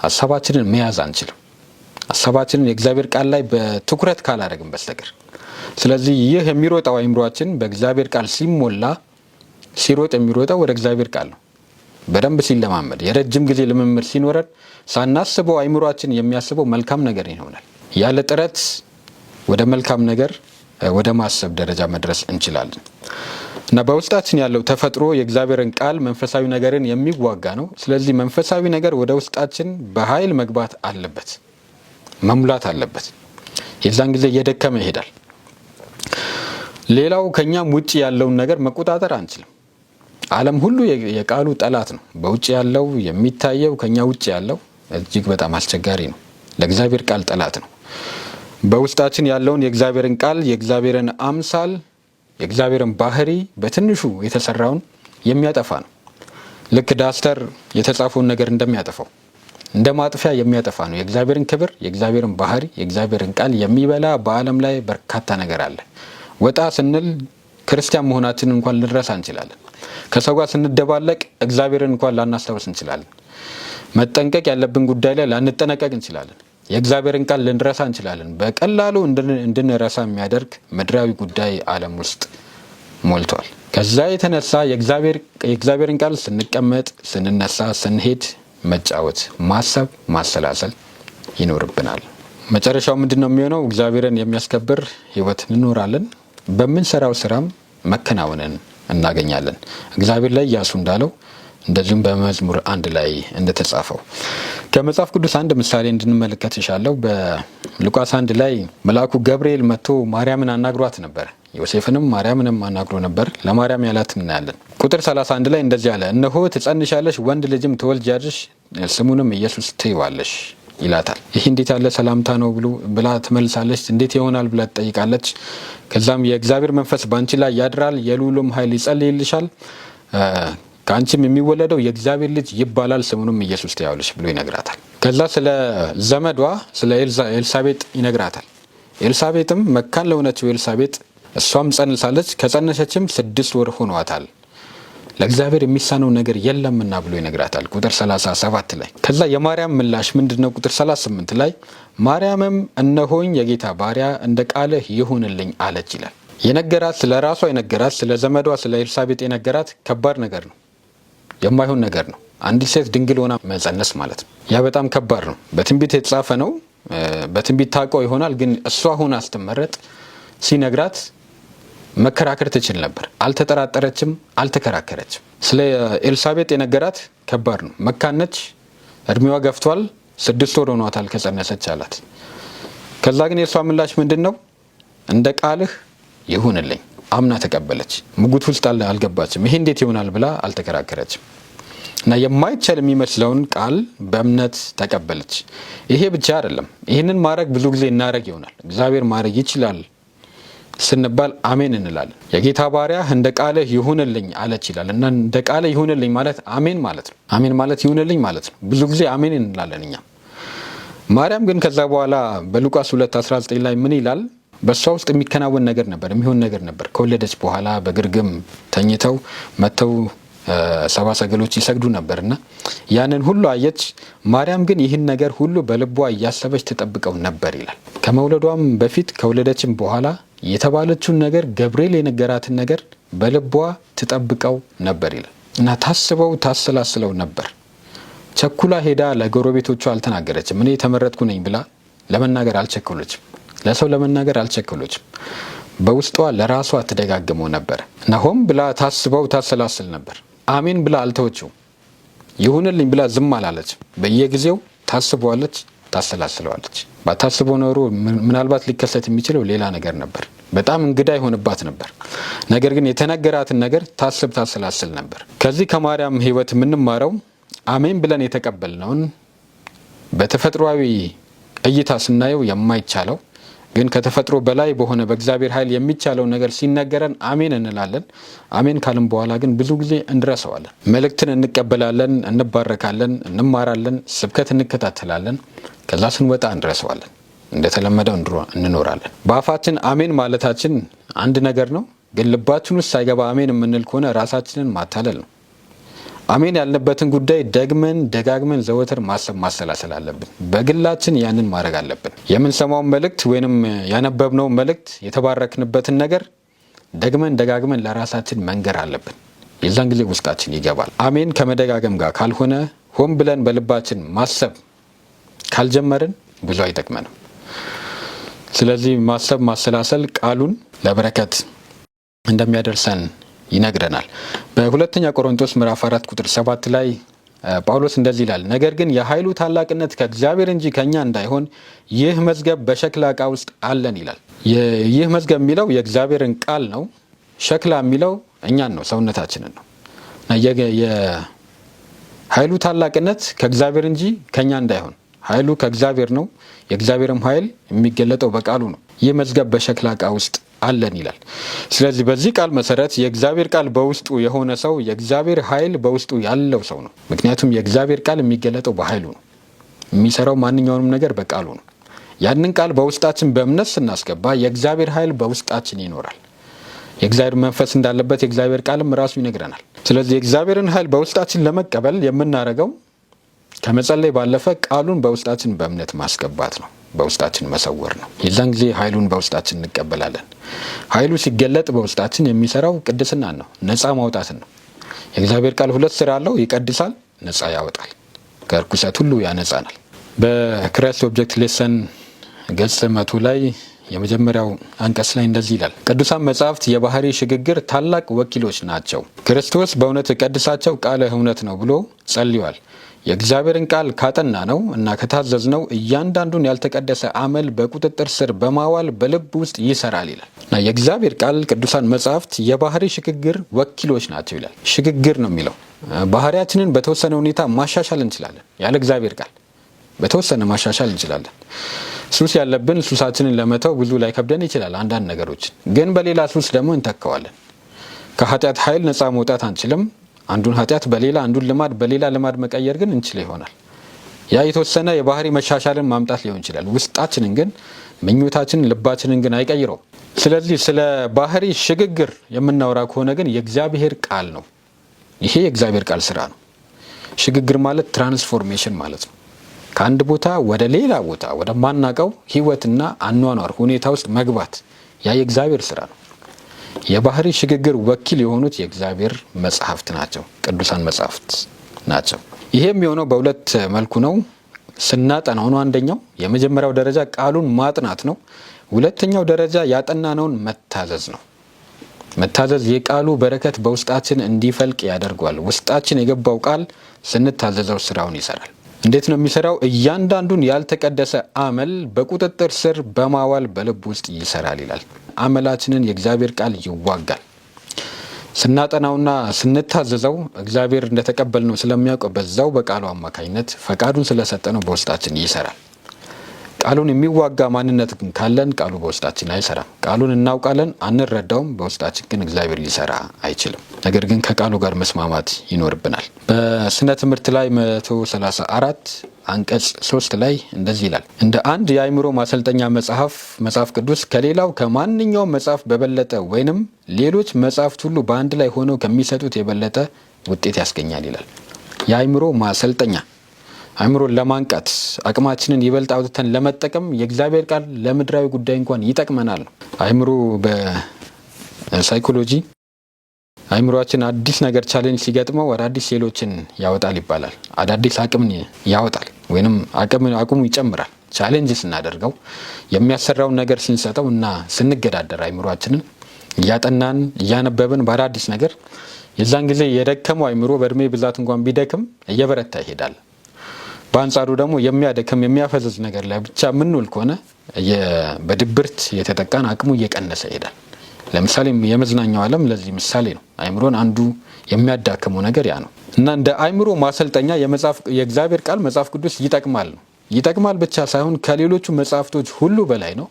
ሀሳባችንን መያዝ አንችልም። ሀሳባችንን የእግዚአብሔር ቃል ላይ በትኩረት ካላደረግን በስተቀር። ስለዚህ ይህ የሚሮጠው አይምሯችን በእግዚአብሔር ቃል ሲሞላ፣ ሲሮጥ የሚሮጠው ወደ እግዚአብሔር ቃል ነው። በደንብ ሲለማመድ፣ የረጅም ጊዜ ልምምድ ሲኖረን ሳናስበው አይምሯችን የሚያስበው መልካም ነገር ይሆናል። ያለ ጥረት ወደ መልካም ነገር ወደ ማሰብ ደረጃ መድረስ እንችላለን እና በውስጣችን ያለው ተፈጥሮ የእግዚአብሔርን ቃል መንፈሳዊ ነገርን የሚዋጋ ነው። ስለዚህ መንፈሳዊ ነገር ወደ ውስጣችን በኃይል መግባት አለበት፣ መሙላት አለበት። የዛን ጊዜ እየደከመ ይሄዳል። ሌላው ከኛም ውጭ ያለውን ነገር መቆጣጠር አንችልም። ዓለም ሁሉ የቃሉ ጠላት ነው። በውጭ ያለው የሚታየው ከኛ ውጭ ያለው እጅግ በጣም አስቸጋሪ ነው። ለእግዚአብሔር ቃል ጠላት ነው። በውስጣችን ያለውን የእግዚአብሔርን ቃል፣ የእግዚአብሔርን አምሳል፣ የእግዚአብሔርን ባህሪ በትንሹ የተሰራውን የሚያጠፋ ነው። ልክ ዳስተር የተጻፈውን ነገር እንደሚያጠፋው እንደ ማጥፊያ የሚያጠፋ ነው። የእግዚአብሔርን ክብር፣ የእግዚአብሔርን ባህሪ፣ የእግዚአብሔርን ቃል የሚበላ በዓለም ላይ በርካታ ነገር አለ። ወጣ ስንል ክርስቲያን መሆናችንን እንኳን ልንረሳ እንችላለን። ከሰው ጋር ስንደባለቅ እግዚአብሔርን እንኳን ላናስታውስ እንችላለን። መጠንቀቅ ያለብን ጉዳይ ላይ ላንጠነቀቅ እንችላለን። የእግዚአብሔርን ቃል ልንረሳ እንችላለን። በቀላሉ እንድንረሳ የሚያደርግ ምድራዊ ጉዳይ ዓለም ውስጥ ሞልቷል። ከዛ የተነሳ የእግዚአብሔርን ቃል ስንቀመጥ፣ ስንነሳ፣ ስንሄድ መጫወት፣ ማሰብ፣ ማሰላሰል ይኖርብናል። መጨረሻው ምንድነው የሚሆነው? እግዚአብሔርን የሚያስከብር ህይወት እንኖራለን። በምንሰራው ስራም መከናወንን እናገኛለን። እግዚአብሔር ላይ ኢያሱ እንዳለው እንደዚሁም በመዝሙር 1 ላይ እንደተጻፈው ከመጽሐፍ ቅዱስ አንድ ምሳሌ እንድንመለከት ይሻለው። በሉቃስ 1 ላይ መልአኩ ገብርኤል መጥቶ ማርያምን አናግሯት ነበር። ዮሴፍንም ማርያምንም አናግሮ ነበር። ለማርያም ያላት እናያለን። ቁጥር 31 ላይ እንደዚህ አለ፣ እነሆ ትጸንሻለሽ፣ ወንድ ልጅም ትወልጃለሽ፣ ስሙንም ኢየሱስ ትይዋለሽ ይላታል። ይህ እንዴት ያለ ሰላምታ ነው ብላ ትመልሳለች። እንዴት ይሆናል ብላ ትጠይቃለች። ከዛም የእግዚአብሔር መንፈስ በአንቺ ላይ ያድራል፣ የልዑልም ኃይል ይጸልይልሻል፣ ከአንቺም የሚወለደው የእግዚአብሔር ልጅ ይባላል፣ ስሙንም ኢየሱስ ትይዋለሽ ብሎ ይነግራታል። ከዛ ስለ ዘመዷ ስለ ኤልሳቤጥ ይነግራታል። ኤልሳቤጥም መካን ለሆነችው ኤልሳቤጥ እሷም ጸንሳለች፣ ከጸነሰችም 6 ወር ሆኗታል፣ ለእግዚአብሔር የሚሳነው ነገር የለምና ብሎ ይነግራታል። ቁጥር 37 ላይ ከዛ የማርያም ምላሽ ምንድነው? ቁጥር 38 ላይ ማርያምም እነሆኝ የጌታ ባሪያ፣ እንደ ቃልህ ይሁንልኝ አለች ይላል። የነገራት ስለ ራሷ የነገራት ስለ ዘመዷ ስለ ኤልሳቤጥ የነገራት ከባድ ነገር ነው፣ የማይሆን ነገር ነው። አንዲት ሴት ድንግል ሆና መጸነስ ማለት ነው። ያ በጣም ከባድ ነው። በትንቢት የተጻፈ ነው። በትንቢት ታውቀው ይሆናል። ግን እሷ ሆና ስትመረጥ ሲነግራት መከራከር ትችል ነበር። አልተጠራጠረችም፣ አልተከራከረችም። ስለ ኤልሳቤጥ የነገራት ከባድ ነው። መካነች፣ እድሜዋ ገፍቷል፣ 6 ወር ሆኗታል ከጸነሰች አላት። ከዛ ግን የእሷ ምላሽ ምንድን ነው? እንደ ቃልህ ይሁንልኝ። አምና ተቀበለች። ሙግት ውስጥ አልገባችም። ይሄ እንዴት ይሆናል ብላ አልተከራከረችም። እና የማይቻል የሚመስለውን ቃል በእምነት ተቀበለች። ይሄ ብቻ አይደለም። ይህንን ማድረግ ብዙ ጊዜ እናረግ ይሆናል። እግዚአብሔር ማድረግ ይችላል ስንባል አሜን እንላለን። የጌታ ባሪያ እንደ ቃልህ ይሁንልኝ አለች ይላል። እና እንደ ቃልህ ይሁንልኝ ማለት አሜን ማለት ነው። አሜን ማለት ይሁንልኝ ማለት ነው። ብዙ ጊዜ አሜን እንላለን እኛም። ማርያም ግን ከዛ በኋላ በሉቃስ 2:19 ላይ ምን ይላል? በእሷ ውስጥ የሚከናወን ነገር ነበር፣ የሚሆን ነገር ነበር። ከወለደች በኋላ በግርግም ተኝተው መጥተው 70 ሰገሎች ይሰግዱ ነበርና ያንን ሁሉ አየች። ማርያም ግን ይህን ነገር ሁሉ በልቧ እያሰበች ትጠብቀው ነበር ይላል። ከመውለዷም በፊት ከወለደችም በኋላ የተባለችውን ነገር ገብርኤል የነገራትን ነገር በልቧ ትጠብቀው ነበር ይላል እና ታስበው ታሰላስለው ነበር። ቸኩላ ሄዳ ለጎረቤቶቿ አልተናገረችም። እኔ የተመረጥኩ ነኝ ብላ ለመናገር አልቸኮለችም። ለሰው ለመናገር አልቸኮለችም። በውስጧ ለራሷ ትደጋግመው ነበር እና ሆም ብላ ታስበው ታሰላስል ነበር። አሜን ብላ አልተወችው። ይሁንልኝ ብላ ዝም አላለች። በየጊዜው ታስበዋለች፣ ታሰላስለዋለች። ባታስበው ኖሮ ምናልባት ሊከሰት የሚችለው ሌላ ነገር ነበር። በጣም እንግዳ ይሆንባት ነበር። ነገር ግን የተነገራትን ነገር ታስብ ታሰላስል ነበር። ከዚህ ከማርያም ሕይወት የምንማረው አሜን ብለን የተቀበልነውን በተፈጥሯዊ እይታ ስናየው የማይቻለው ግን ከተፈጥሮ በላይ በሆነ በእግዚአብሔር ኃይል የሚቻለው ነገር ሲነገረን አሜን እንላለን። አሜን ካልን በኋላ ግን ብዙ ጊዜ እንረሳዋለን። መልእክትን እንቀበላለን፣ እንባረካለን፣ እንማራለን፣ ስብከት እንከታተላለን። ከዛ ስንወጣ እንረሳዋለን። እንደተለመደው እንኖራለን። በአፋችን አሜን ማለታችን አንድ ነገር ነው። ግን ልባችን ውስጥ ሳይገባ አሜን የምንል ከሆነ ራሳችንን ማታለል ነው። አሜን ያልንበትን ጉዳይ ደጋግመን ዘወትር ማሰብ ማሰላሰል አለብን። በግላችን ያንን ማድረግ አለብን። የምንሰማውን መልእክት ወይንም ያነበብነውን መልእክት የተባረክንበትን ነገር ደጋግመን ለራሳችን መንገር አለብን። የዛን ጊዜ ውስጣችን ይገባል። አሜን ከመደጋገም ጋር ካልሆነ ሆን ብለን በልባችን ማሰብ ካልጀመርን ብዙ አይጠቅመንም። ስለዚህ ማሰብ ማሰላሰል ቃሉን ለበረከት እንደሚያደርሰን ይነግረናል። በሁለተኛ ቆሮንቶስ ምዕራፍ 4 ቁጥር 7 ላይ ጳውሎስ እንደዚህ ይላል፣ ነገር ግን የኃይሉ ታላቅነት ከእግዚአብሔር እንጂ ከኛ እንዳይሆን ይህ መዝገብ በሸክላ ዕቃ ውስጥ አለን ይላል። ይህ መዝገብ የሚለው የእግዚአብሔርን ቃል ነው። ሸክላ የሚለው እኛን ነው፣ ሰውነታችንን ነው። የኃይሉ ታላቅነት ከእግዚአብሔር እንጂ ከኛ እንዳይሆን፣ ኃይሉ ከእግዚአብሔር ነው። የእግዚአብሔርም ኃይል የሚገለጠው በቃሉ ነው። ይህ መዝገብ በሸክላ ዕቃ ውስጥ አለን ይላል። ስለዚህ በዚህ ቃል መሰረት የእግዚአብሔር ቃል በውስጡ የሆነ ሰው የእግዚአብሔር ኃይል በውስጡ ያለው ሰው ነው። ምክንያቱም የእግዚአብሔር ቃል የሚገለጠው በኃይሉ ነው። የሚሰራው ማንኛውንም ነገር በቃሉ ነው። ያንን ቃል በውስጣችን በእምነት ስናስገባ የእግዚአብሔር ኃይል በውስጣችን ይኖራል። የእግዚአብሔር መንፈስ እንዳለበት የእግዚአብሔር ቃልም ራሱ ይነግረናል። ስለዚህ የእግዚአብሔርን ኃይል በውስጣችን ለመቀበል የምናደርገው ከመጸለይ ባለፈ ቃሉን በውስጣችን በእምነት ማስገባት ነው። በውስጣችን መሰወር ነው። የዛን ጊዜ ኃይሉን በውስጣችን እንቀበላለን። ኃይሉ ሲገለጥ በውስጣችን የሚሰራው ቅድስናን ነው፣ ነፃ ማውጣትን ነው። የእግዚአብሔር ቃል ሁለት ስራ አለው። ይቀድሳል፣ ነፃ ያወጣል፣ ከርኩሰት ሁሉ ያነጻናል። በክራይስት ኦብጀክት ሌሰን ገጽ 100 ላይ የመጀመሪያው አንቀጽ ላይ እንደዚህ ይላል። ቅዱሳን መጻሕፍት የባህሪ ሽግግር ታላቅ ወኪሎች ናቸው። ክርስቶስ በእውነት ቀድሳቸው ቃለ እውነት ነው ብሎ ጸልዮአል። የእግዚአብሔርን ቃል ካጠና ነው እና ከታዘዝ ነው እያንዳንዱን ያልተቀደሰ አመል በቁጥጥር ስር በማዋል በልብ ውስጥ ይሰራል ይላል እና የእግዚአብሔር ቃል ቅዱሳን መጻሕፍት የባህሪ ሽግግር ወኪሎች ናቸው ይላል። ሽግግር ነው የሚለው ባህሪያችንን በተወሰነ ሁኔታ ማሻሻል እንችላለን። ያለ እግዚአብሔር ቃል በተወሰነ ማሻሻል እንችላለን። ሱስ ያለብን ሱሳችንን ለመተው ብዙ ላይ ከብደን ይችላል። አንዳንድ ነገሮችን ግን በሌላ ሱስ ደግሞ እንተካዋለን። ከኃጢአት ኃይል ነፃ መውጣት አንችልም። አንዱን ኃጢአት በሌላ አንዱን ልማድ በሌላ ልማድ መቀየር ግን እንችል ይሆናል። ያ የተወሰነ የባህሪ መሻሻልን ማምጣት ሊሆን ይችላል። ውስጣችንን ግን ምኞታችንን ልባችንን ግን አይቀይረው። ስለዚህ ስለ ባህሪ ሽግግር የምናወራ ከሆነ ግን የእግዚአብሔር ቃል ነው። ይሄ የእግዚአብሔር ቃል ስራ ነው። ሽግግር ማለት ትራንስፎርሜሽን ማለት ነው። ከአንድ ቦታ ወደ ሌላ ቦታ ወደ ማናቀው ህይወትና አኗኗር ሁኔታ ውስጥ መግባት ያ የእግዚአብሔር ስራ ነው። የባህሪ ሽግግር ወኪል የሆኑት የእግዚአብሔር መጻሕፍት ናቸው፣ ቅዱሳን መጻሕፍት ናቸው። ይሄም የሆነው በሁለት መልኩ ነው። ስናጠናው ነው። አንደኛው የመጀመሪያው ደረጃ ቃሉን ማጥናት ነው። ሁለተኛው ደረጃ ያጠናነውን መታዘዝ ነው። መታዘዝ የቃሉ በረከት በውስጣችን እንዲፈልቅ ያደርገዋል። ውስጣችን የገባው ቃል ስንታዘዘው ስራውን ይሰራል። እንዴት ነው የሚሰራው? እያንዳንዱን ያልተቀደሰ አመል በቁጥጥር ስር በማዋል በልብ ውስጥ ይሰራል ይላል። አመላችንን የእግዚአብሔር ቃል ይዋጋል። ስናጠናውና ስንታዘዘው እግዚአብሔር እንደተቀበልነው ስለሚያውቀው በዛው በቃሉ አማካኝነት ፈቃዱን ስለሰጠነው በውስጣችን ይሰራል። ቃሉን የሚዋጋ ማንነት ግን ካለን ቃሉ በውስጣችን አይሰራም። ቃሉን እናውቃለን፣ አንረዳውም። በውስጣችን ግን እግዚአብሔር ሊሰራ አይችልም። ነገር ግን ከቃሉ ጋር መስማማት ይኖርብናል። በስነ ትምህርት ላይ 134 አንቀጽ 3 ላይ እንደዚህ ይላል። እንደ አንድ የአእምሮ ማሰልጠኛ መጽሐፍ ቅዱስ ከሌላው ከማንኛውም መጽሐፍ በበለጠ ወይንም ሌሎች መጽሐፍት ሁሉ በአንድ ላይ ሆነው ከሚሰጡት የበለጠ ውጤት ያስገኛል ይላል። የአእምሮ ማሰልጠኛ አእምሮን ለማንቃት አቅማችንን ይበልጥ አውጥተን ለመጠቀም የእግዚአብሔር ቃል ለምድራዊ ጉዳይ እንኳን ይጠቅመናል ነው። አእምሮ በሳይኮሎጂ አእምሮአችን አዲስ ነገር ቻሌንጅ ሲገጥመው አዳዲስ ሴሎችን ያወጣል ይባላል። አዳዲስ አቅምን ያወጣል ወይንም አቅሙ ይጨምራል። ቻሌንጅ ስናደርገው የሚያሰራውን ነገር ስንሰጠው እና ስንገዳደር አእምሮአችንን እያጠናን እያነበብን በአዳዲስ ነገር የዛን ጊዜ የደከመው አእምሮ በእድሜ ብዛት እንኳን ቢደክም እየበረታ ይሄዳል። በአንጻሩ ደግሞ የሚያደክም የሚያፈዝዝ ነገር ላይ ብቻ ምንውል ከሆነ በድብርት የተጠቃን አቅሙ እየቀነሰ ይሄዳል። ለምሳሌ የመዝናኛው ዓለም ለዚህ ምሳሌ ነው። አእምሮን አንዱ የሚያዳክመው ነገር ያ ነው እና እንደ አእምሮ ማሰልጠኛ የእግዚአብሔር ቃል መጽሐፍ ቅዱስ ይጠቅማል ነው። ይጠቅማል ብቻ ሳይሆን ከሌሎቹ መጽሐፍቶች ሁሉ በላይ ነው።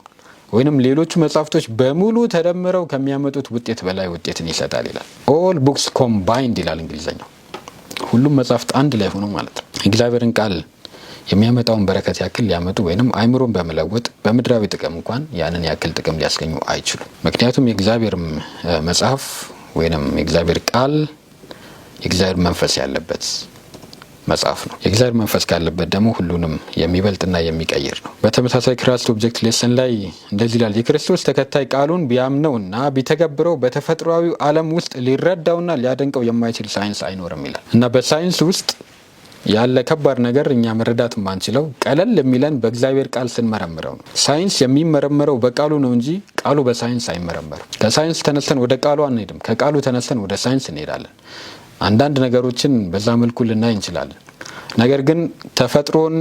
ወይንም ሌሎቹ መጽሐፍቶች በሙሉ ተደምረው ከሚያመጡት ውጤት በላይ ውጤትን ይሰጣል ይላል። ኦል ቡክስ ኮምባይንድ ይላል እንግሊዘኛው። ሁሉም መጽሐፍት አንድ ላይ ሆኖ ማለት ነው። እግዚአብሔርን ቃል የሚያመጣውን በረከት ያክል ሊያመጡ ወይንም አእምሮን በመለወጥ በምድራዊ ጥቅም እንኳን ያንን ያክል ጥቅም ሊያስገኙ አይችሉም። ምክንያቱም የእግዚአብሔር መጽሐፍ ወይንም የእግዚአብሔር ቃል የእግዚአብሔር መንፈስ ያለበት መጽሐፍ ነው። የእግዚአብሔር መንፈስ ካለበት ደግሞ ሁሉንም የሚበልጥና የሚቀይር ነው። በተመሳሳይ ክራይስት ኦብጀክት ሌሰን ላይ እንደዚህ ይላል። የክርስቶስ ተከታይ ቃሉን ቢያምነውና ቢተገብረው በተፈጥሯዊ ዓለም ውስጥ ሊረዳውና ሊያደንቀው የማይችል ሳይንስ አይኖርም ይላል እና በሳይንስ ውስጥ ያለ ከባድ ነገር እኛ መረዳት የማንችለው ቀለል የሚለን በእግዚአብሔር ቃል ስንመረምረው ነው። ሳይንስ የሚመረመረው በቃሉ ነው እንጂ ቃሉ በሳይንስ አይመረመርም። ከሳይንስ ተነስተን ወደ ቃሉ አንሄድም። ከቃሉ ተነስተን ወደ ሳይንስ እንሄዳለን። አንዳንድ ነገሮችን በዛ መልኩ ልናይ እንችላለን። ነገር ግን ተፈጥሮን፣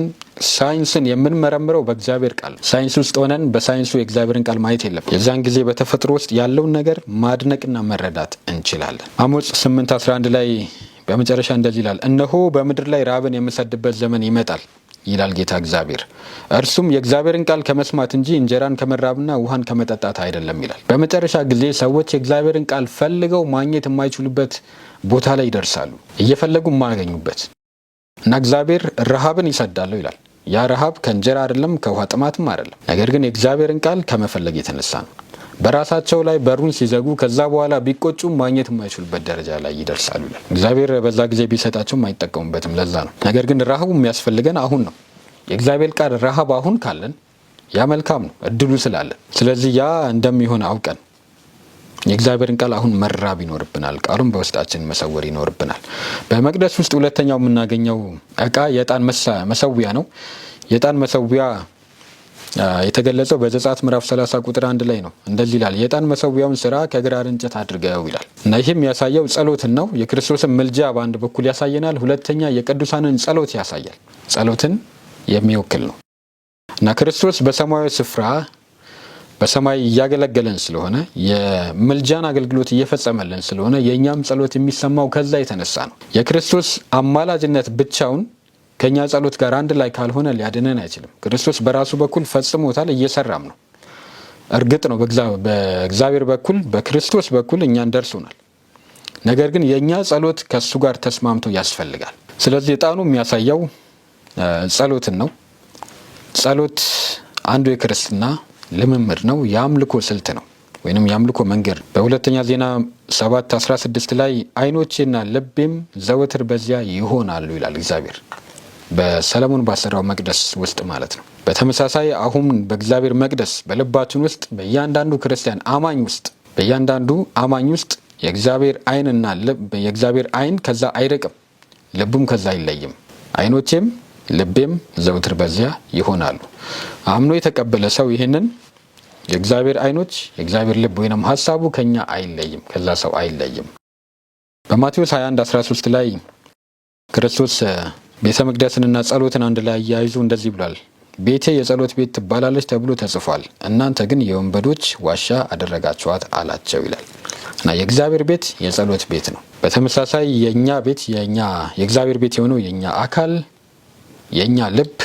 ሳይንስን የምንመረምረው በእግዚአብሔር ቃል። ሳይንስ ውስጥ ሆነን በሳይንሱ የእግዚአብሔርን ቃል ማየት የለም። የዛን ጊዜ በተፈጥሮ ውስጥ ያለውን ነገር ማድነቅና መረዳት እንችላለን። አሞጽ 8:11 ላይ በመጨረሻ እንደዚህ ይላል። እነሆ በምድር ላይ ራብን የምሰድበት ዘመን ይመጣል ይላል ጌታ እግዚአብሔር። እርሱም የእግዚአብሔርን ቃል ከመስማት እንጂ እንጀራን ከመራብና ውሃን ከመጠጣት አይደለም ይላል። በመጨረሻ ጊዜ ሰዎች የእግዚአብሔርን ቃል ፈልገው ማግኘት የማይችሉበት ቦታ ላይ ይደርሳሉ፣ እየፈለጉ የማያገኙበት እና እግዚአብሔር ረሃብን ይሰዳለሁ ይላል። ያ ረሃብ ከእንጀራ አይደለም፣ ከውሃ ጥማትም አይደለም። ነገር ግን የእግዚአብሔርን ቃል ከመፈለግ የተነሳ ነው። በራሳቸው ላይ በሩን ሲዘጉ ከዛ በኋላ ቢቆጩም ማግኘት የማይችሉበት ደረጃ ላይ ይደርሳሉ ይላል። እግዚአብሔር በዛ ጊዜ ቢሰጣቸውም አይጠቀሙበትም። ለዛ ነው። ነገር ግን ረሃቡ የሚያስፈልገን አሁን ነው። የእግዚአብሔር ቃል ረሃብ አሁን ካለን ያ መልካም ነው እድሉ ስላለ። ስለዚህ ያ እንደሚሆን አውቀን የእግዚአብሔርን ቃል አሁን መራብ ይኖርብናል። ቃሉን በውስጣችን መሰወር ይኖርብናል። በመቅደስ ውስጥ ሁለተኛው የምናገኘው እቃ የዕጣን መሰዊያ ነው። የዕጣን መሰዊያ የተገለጸው በዘጸአት ምዕራፍ 30 ቁጥር 1 ላይ ነው። እንደዚህ ይላል፣ የዕጣን መሰዊያውን ስራ ከግራር እንጨት አድርገው ይላል እና ይህም ያሳየው ጸሎትን ነው። የክርስቶስን ምልጃ በአንድ በኩል ያሳየናል። ሁለተኛ የቅዱሳንን ጸሎት ያሳያል። ጸሎትን የሚወክል ነው እና ክርስቶስ በሰማያዊ ስፍራ በሰማይ እያገለገለን ስለሆነ የምልጃን አገልግሎት እየፈጸመልን ስለሆነ የእኛም ጸሎት የሚሰማው ከዛ የተነሳ ነው። የክርስቶስ አማላጅነት ብቻውን ከኛ ጸሎት ጋር አንድ ላይ ካልሆነ ሊያድነን አይችልም። ክርስቶስ በራሱ በኩል ፈጽሞታል፣ እየሰራም ነው። እርግጥ ነው በእግዚአብሔር በኩል በክርስቶስ በኩል እኛን ደርሶናል። ነገር ግን የእኛ ጸሎት ከሱ ጋር ተስማምቶ ያስፈልጋል። ስለዚህ ዕጣኑ የሚያሳየው ጸሎትን ነው። ጸሎት አንዱ የክርስትና ልምምድ ነው። የአምልኮ ስልት ነው ወይንም የአምልኮ መንገድ። በሁለተኛ ዜና 7:16 ላይ ዓይኖቼና ልቤም ዘወትር በዚያ ይሆናሉ ይላል እግዚአብሔር፣ በሰለሞን ባሰራው መቅደስ ውስጥ ማለት ነው። በተመሳሳይ አሁን በእግዚአብሔር መቅደስ በልባችን ውስጥ በእያንዳንዱ ክርስቲያን አማኝ ውስጥ የእግዚአብሔር ዓይንና ልብ የእግዚአብሔር ዓይን ከዛ አይርቅም፣ ልቡም ከዛ አይለይም። ዓይኖቼም ልቤም ዘወትር በዚያ ይሆናሉ። አምኖ የተቀበለ ሰው ይህንን የእግዚአብሔር ዓይኖች የእግዚአብሔር ልብ ወይንም ሀሳቡ ከኛ አይለይም፣ ከዛ ሰው አይለይም። በማቴዎስ 21:13 ላይ ክርስቶስ ቤተ መቅደስንና ጸሎትን አንድ ላይ አያይዞ እንደዚህ ብሏል፣ ቤቴ የጸሎት ቤት ትባላለች ተብሎ ተጽፏል፣ እናንተ ግን የወንበዶች ዋሻ አደረጋችኋት አላቸው ይላል እና የእግዚአብሔር ቤት የጸሎት ቤት ነው። በተመሳሳይ የኛ ቤት የእግዚአብሔር ቤት የሆነው የኛ አካል የኛ ልብ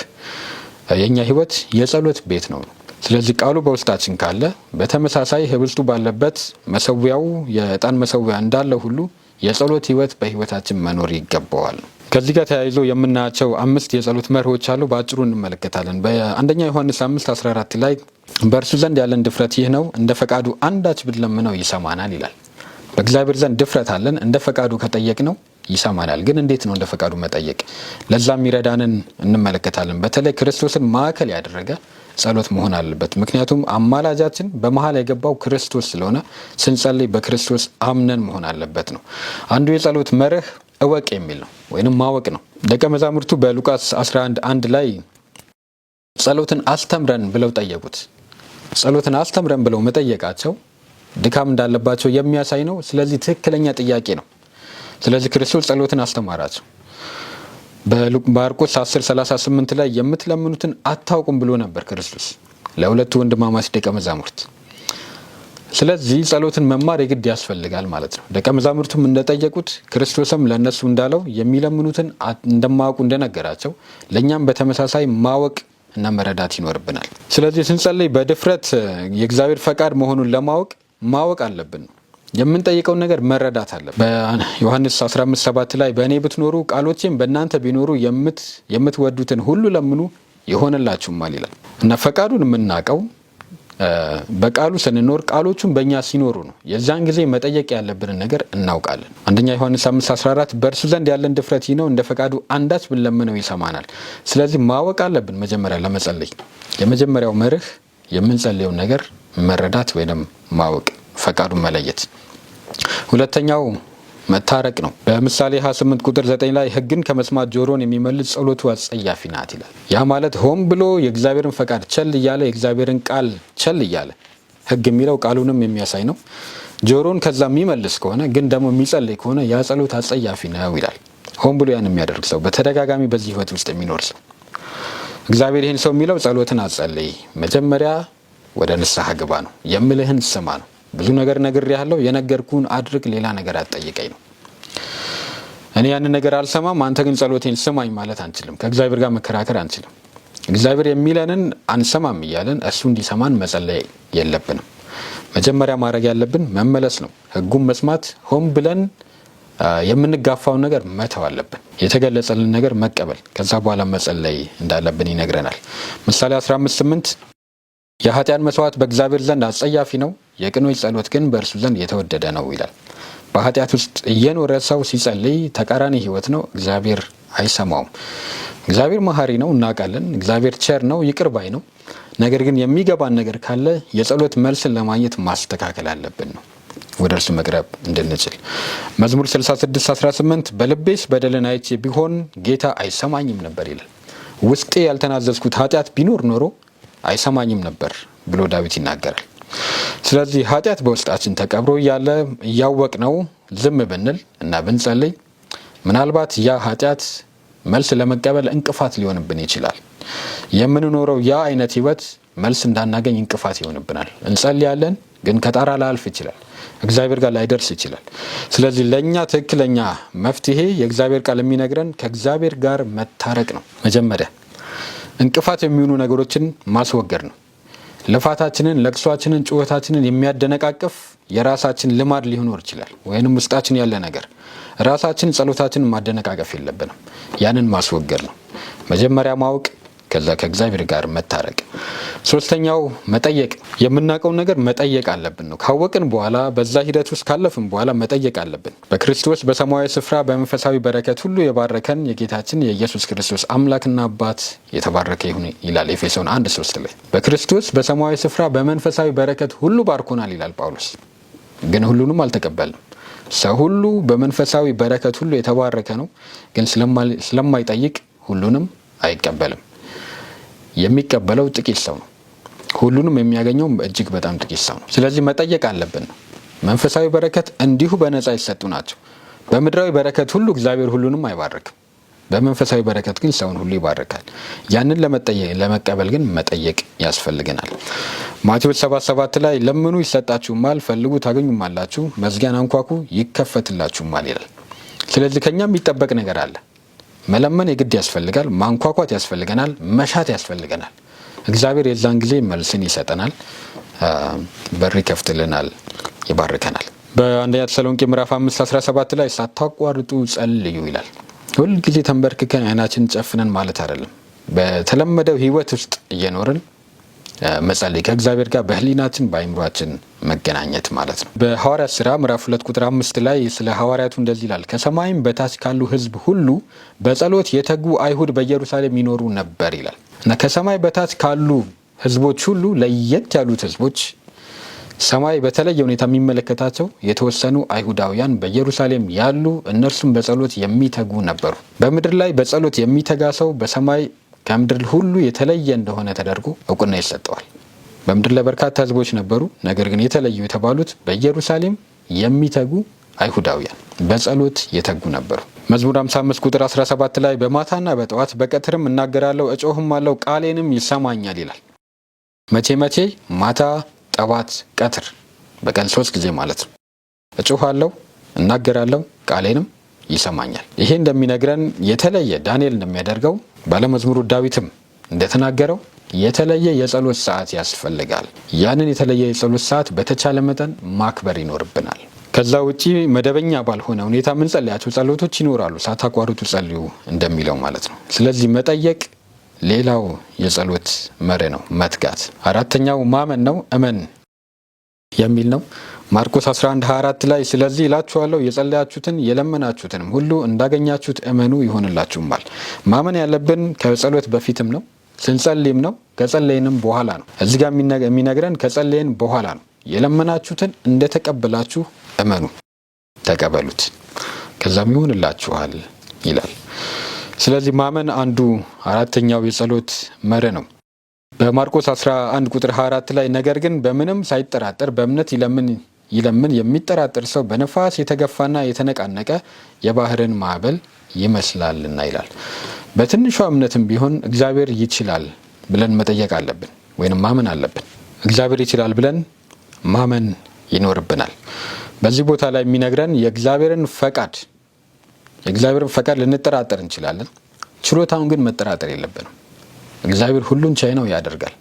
የኛ ህይወት የጸሎት ቤት ነው። ስለዚህ ቃሉ በውስጣችን ካለ በተመሳሳይ ህብስቱ ባለበት መሰዊያው የዕጣን መሰዊያ እንዳለ ሁሉ የጸሎት ህይወት በህይወታችን መኖር ይገባዋል። ከዚህ ጋር ተያይዞ የምናያቸው 5 የጸሎት መርሆች አሉ። በአጭሩ እንመለከታለን። በአንደኛ ዮሐንስ 5:14 ላይ በእርሱ ዘንድ ያለን ድፍረት ይህ ነው፣ እንደ ፈቃዱ አንዳች ብንለምነው ይሰማናል ይላል። በእግዚአብሔር ዘንድ ድፍረት አለን። እንደ ፈቃዱ ከጠየቅነው ይሰማናል። ግን እንዴት ነው እንደ ፈቃዱ መጠየቅ? ለዛ የሚረዳንን እንመለከታለን። በተለይ ክርስቶስን ማዕከል ያደረገ ጸሎት መሆን አለበት። ምክንያቱም አማላጃችን በመሃል የገባው ክርስቶስ ስለሆነ ስንጸልይ በክርስቶስ አምነን መሆን አለበት ነው። አንዱ የጸሎት መርህ እወቅ የሚል ነው ወይንም ማወቅ ነው። ደቀ መዛሙርቱ በሉቃስ 11:1 ላይ ጸሎትን አስተምረን ብለው ጠየቁት። ጸሎትን አስተምረን ብለው መጠየቃቸው ድካም እንዳለባቸው የሚያሳይ ነው። ስለዚህ ትክክለኛ ጥያቄ ነው። ስለዚህ ክርስቶስ ጸሎትን አስተማራቸው። በማርቆስ 10:38 ላይ የምትለምኑትን አታውቁም ብሎ ነበር ክርስቶስ ለሁለቱ ወንድማማች ደቀ መዛሙርት። ስለዚህ ጸሎትን መማር የግድ ያስፈልጋል ማለት ነው። ደቀ መዛሙርቱም እንደጠየቁት ክርስቶስም ለነሱ እንዳለው የሚለምኑትን እንደማያውቁ እንደነገራቸው ለኛም በተመሳሳይ ማወቅ እና መረዳት ይኖርብናል። ስለዚህ ስንጸልይ በድፍረት የእግዚአብሔር ፈቃድ መሆኑን ማወቅ አለብን። የምንጠይቀውን ነገር መረዳት አለብን። በዮሐንስ 15:7 ላይ በእኔ ብትኖሩ ቃሎቼም በእናንተ ቢኖሩ የምትወዱትን ሁሉ ለምኑ ይሆንላችሁማል ይላል እና ፈቃዱን የምናውቀው በቃሉ ስንኖር ቃሎቹን በእኛ ሲኖሩ ነው። የዛን ጊዜ መጠየቅ ያለብንን ነገር እናውቃለን። አንደኛ ዮሐንስ 5:14 በእርሱ ዘንድ ያለን ድፍረት ይህ ነው፣ እንደ ፈቃዱ አንዳች ብንለምነው ይሰማናል። ስለዚህ ማወቅ አለብን። መጀመሪያ ለመጸለይ የመጀመሪያው መርህ የምንጸልየውን ነገር መረዳት ወይም ማወቅ፣ ፈቃዱን መለየት። ሁለተኛው መታረቅ ነው። በምሳሌ 28:9 ላይ ሕግን ከመስማት ጆሮን የሚመልስ ጸሎቱ አጸያፊ ናት ይላል። ያ ማለት ሆን ብሎ የእግዚአብሔርን ፈቃድ ቸል እያለ የእግዚአብሔርን ቃል ቸል እያለ ሕግ የሚለው ቃሉንም የሚያሳይ ነው። ጆሮን ከዛ የሚመልስ ከሆነ ግን ደግሞ የሚጸልይ ከሆነ ያ ጸሎት አጸያፊ ነው ይላል። ሆን ብሎ ያን የሚያደርግ ሰው፣ በተደጋጋሚ በዚህ ህይወት ውስጥ የሚኖር ሰው እግዚአብሔር ይህን ሰው የሚለው ጸሎትን አጸልይ፣ መጀመሪያ ወደ ንስሐ ግባ ነው፣ የምልህን ስማ ነው። ብዙ ነገር ነግሬሃለሁ፣ የነገርኩህን አድርግ፣ ሌላ ነገር አትጠይቀኝ ነው። እኔ ያንን ነገር አልሰማም፣ አንተ ግን ጸሎቴን ስማኝ ማለት አንችልም። ከእግዚአብሔር ጋር መከራከር አንችልም። እግዚአብሔር የሚለንን አንሰማም እያለን እሱ እንዲሰማን መጸለይ የለብንም። መጀመሪያ ማድረግ ያለብን መመለስ ነው። ሕጉን መስማት፣ ሆን ብለን የምንጋፋውን ነገር መተው አለብን። የተገለጸልን ነገር መቀበል፣ ከዛ በኋላ መጸለይ እንዳለብን ይነግረናል። ምሳሌ 15:8 የኃጢአን መስዋዕት በእግዚአብሔር ዘንድ አጸያፊ ነው፣ የቅኖች ጸሎት ግን በእርሱ ዘንድ የተወደደ ነው ይላል። በኃጢአት ውስጥ እየኖረ ሰው ሲጸልይ ተቃራኒ ህይወት ነው። እግዚአብሔር አይሰማውም። እግዚአብሔር መሐሪ ነው፣ እናውቃለን። እግዚአብሔር ቸር ነው፣ ይቅር ባይ ነው። ነገር ግን የሚገባን ነገር ካለ የጸሎት መልስን ለማግኘት ማስተካከል አለብን ነው፣ ወደ እርሱ መቅረብ እንድንችል። መዝሙር 66:18 በልቤስ በደልን አይቼ ቢሆን ጌታ አይሰማኝም ነበር ይላል። ውስጤ ያልተናዘዝኩት ኃጢአት ቢኖር ኖሮ አይሰማኝም ነበር ብሎ ዳዊት ይናገራል። ስለዚህ ኃጢአት በውስጣችን ተቀብሮ እያለ እያወቅነው ዝም ብንል እና ብንጸልይ ምናልባት ያ ኃጢአት መልስ ለመቀበል እንቅፋት ሊሆንብን ይችላል። የምንኖረው ያ አይነት ህይወት መልስ እንዳናገኝ እንቅፋት ይሆንብናል። እንጸልያለን፣ ግን ከጣራ ላልፍ ይችላል፣ እግዚአብሔር ጋር ላይደርስ ይችላል። ስለዚህ ለእኛ ትክክለኛ መፍትሄ የእግዚአብሔር ቃል የሚነግረን ከእግዚአብሔር ጋር መታረቅ ነው። መጀመሪያ እንቅፋት የሚሆኑ ነገሮችን ማስወገድ ነው። ልፋታችንን፣ ለቅሷችንን፣ ጩኸታችንን የሚያደነቃቅፍ የራሳችን ልማድ ሊሆን ይችላል፣ ወይንም ውስጣችን ያለ ነገር ራሳችን ጸሎታችንን ማደነቃቀፍ የለብንም። ያንን ማስወገድ ነው መጀመሪያ ማወቅ፣ ከዛ ከእግዚአብሔር ጋር መታረቅ። ሶስተኛው መጠየቅ። የምናውቀውን ነገር መጠየቅ አለብን ነው። ካወቅን በኋላ በዛ ሂደት ውስጥ ካለፍን በኋላ መጠየቅ አለብን። በክርስቶስ በሰማያዊ ስፍራ በመንፈሳዊ በረከት ሁሉ የባረከን የጌታችን የኢየሱስ ክርስቶስ አምላክና አባት የተባረከ ይሁን ይላል ኤፌሶን 1:3 ላይ። በክርስቶስ በሰማያዊ ስፍራ በመንፈሳዊ በረከት ሁሉ ባርኮናል ይላል ጳውሎስ። ግን ሁሉንም አልተቀበልንም። ሰው ሁሉ በመንፈሳዊ በረከት ሁሉ የተባረከ ነው፣ ግን ስለማይጠይቅ ሁሉንም አይቀበልም። የሚቀበለው ጥቂት ሰው ነው። ሁሉንም የሚያገኘው እጅግ በጣም ጥቂት ሰው ነው። ስለዚህ መጠየቅ አለብን ነው። መንፈሳዊ በረከት እንዲሁ በነፃ ይሰጡ ናቸው። በምድራዊ በረከት ሁሉ እግዚአብሔር ሁሉንም አይባርክም። በመንፈሳዊ በረከት ግን ሰውን ሁሉ ይባርካል። ያንን ለመቀበል ግን መጠየቅ ያስፈልገናል። ማቴዎስ 7:7 ላይ ለምኑ ይሰጣችሁማል፣ ፈልጉ ታገኙማላችሁ፣ መዝጊያን አንኳኩ ይከፈትላችሁማል ይላል። ስለዚህ ከኛ የሚጠበቅ ነገር አለ። መለመን የግድ ያስፈልጋል፣ ማንኳኳት ያስፈልገናል፣ መሻት ያስፈልገናል። እግዚአብሔር የዛን ጊዜ መልስን ይሰጠናል፣ በር ይከፍትልናል፣ ይባርከናል። በአንደኛ ተሰሎንቄ ምዕራፍ 5:17 ላይ ሳታቋርጡ ጸልዩ ይላል። ሁል ጊዜ ተንበርክከን አይናችን ጨፍነን ማለት አይደለም። በተለመደው ህይወት ውስጥ እየኖርን መጸለይ፣ ከእግዚአብሔር ጋር በህሊናችን በአይምሯችን መገናኘት ማለት ነው። በሐዋርያት ሥራ ምዕራፍ 2:5 ላይ ስለ ሐዋርያቱ እንደዚህ ይላል። ከሰማይም በታች ካሉ ህዝብ ሁሉ በጸሎት የተጉ አይሁድ በኢየሩሳሌም ይኖሩ ነበር ይላል እና ከሰማይ በታች ካሉ ህዝቦች ሁሉ ለየት ያሉት ህዝቦች ሰማይ በተለየ ሁኔታ የሚመለከታቸው የተወሰኑ አይሁዳውያን በኢየሩሳሌም ያሉ፣ እነርሱም በጸሎት የሚተጉ ነበሩ። በምድር ላይ በጸሎት የሚተጋ ሰው በሰማይ ከምድር ሁሉ የተለየ እንደሆነ ተደርጎ እውቅና ይሰጠዋል። በምድር ላይ በርካታ ህዝቦች ነበሩ፣ ነገር ግን የተለዩ የተባሉት በኢየሩሳሌም የሚተጉ አይሁዳውያን በጸሎት የተጉ ነበሩ። መዝሙር 55:17 ላይ በማታና በጠዋት በቀትርም እናገራለሁ እጮህማለሁ ቃሌንም ይሰማኛል ይላል። መቼ? ማታ፣ ጠዋት፣ ቀትር፣ በቀን 3 ጊዜ ማለት ነው። እጮሃለሁ፣ እናገራለሁ፣ ቃሌንም ይሰማኛል። ይሄ እንደሚነግረን የተለየ ዳንኤል እንደሚያደርገው ባለመዝሙሩ ዳዊትም እንደተናገረው የተለየ የጸሎት ሰዓት ያስፈልጋል። ያንን የተለየ የጸሎት ሰዓት በተቻለ መጠን ማክበር ይኖርብናል። ከዛ ውጪ መደበኛ ባልሆነ ሁኔታ የምንጸልያቸው ጸሎቶች ይኖራሉ። ሳታቋርጡ ጸልዩ እንደሚለው ማለት ነው። ስለዚህ መጠየቅ ሌላው የጸሎት መሪ ነው። መትጋት አራተኛው ማመን ነው። እመን የሚል ነው። ማርቆስ 11:24 ላይ ስለዚህ እላችኋለሁ የጸለያችሁትን የለመናችሁትንም ሁሉ እንዳገኛችሁት እመኑ ይሆንላችሁማል። ማመን ያለብን ከጸሎት በፊትም ነው፣ ስንጸልይም ነው፣ ከጸለይንም በኋላ ነው። እዚህ ጋር የሚነግረን ከጸለይን በኋላ ነው። የለመናችሁትን እንደተቀበላችሁ እመኑ፣ ተቀበሉት፣ ከዛም ይሆንላችኋል ይላል። ስለዚህ ማመን አንዱ አራተኛው የጸሎት መሪ ነው። በማርቆስ 11:24 ላይ ነገር ግን በምንም ሳይጠራጠር በእምነት ይለምን የሚጠራጠር ሰው በነፋስ የተገፋና የተነቃነቀ የባህርን ማዕበል ይመስላልና ይላል። በትንሿ እምነትም ቢሆን እግዚአብሔር ይችላል ብለን መጠየቅ አለብን፣ ወይንም ማመን አለብን። እግዚአብሔር ይችላል ብለን ማመን ይኖርብናል። በዚህ ቦታ ላይ የሚነግረን የእግዚአብሔርን ፈቃድ ልንጠራጠር እንችላለን። ችሎታውን ግን መጠራጠር የለብንም። እግዚአብሔር ሁሉን ቻይ ነው፣ ያደርጋል።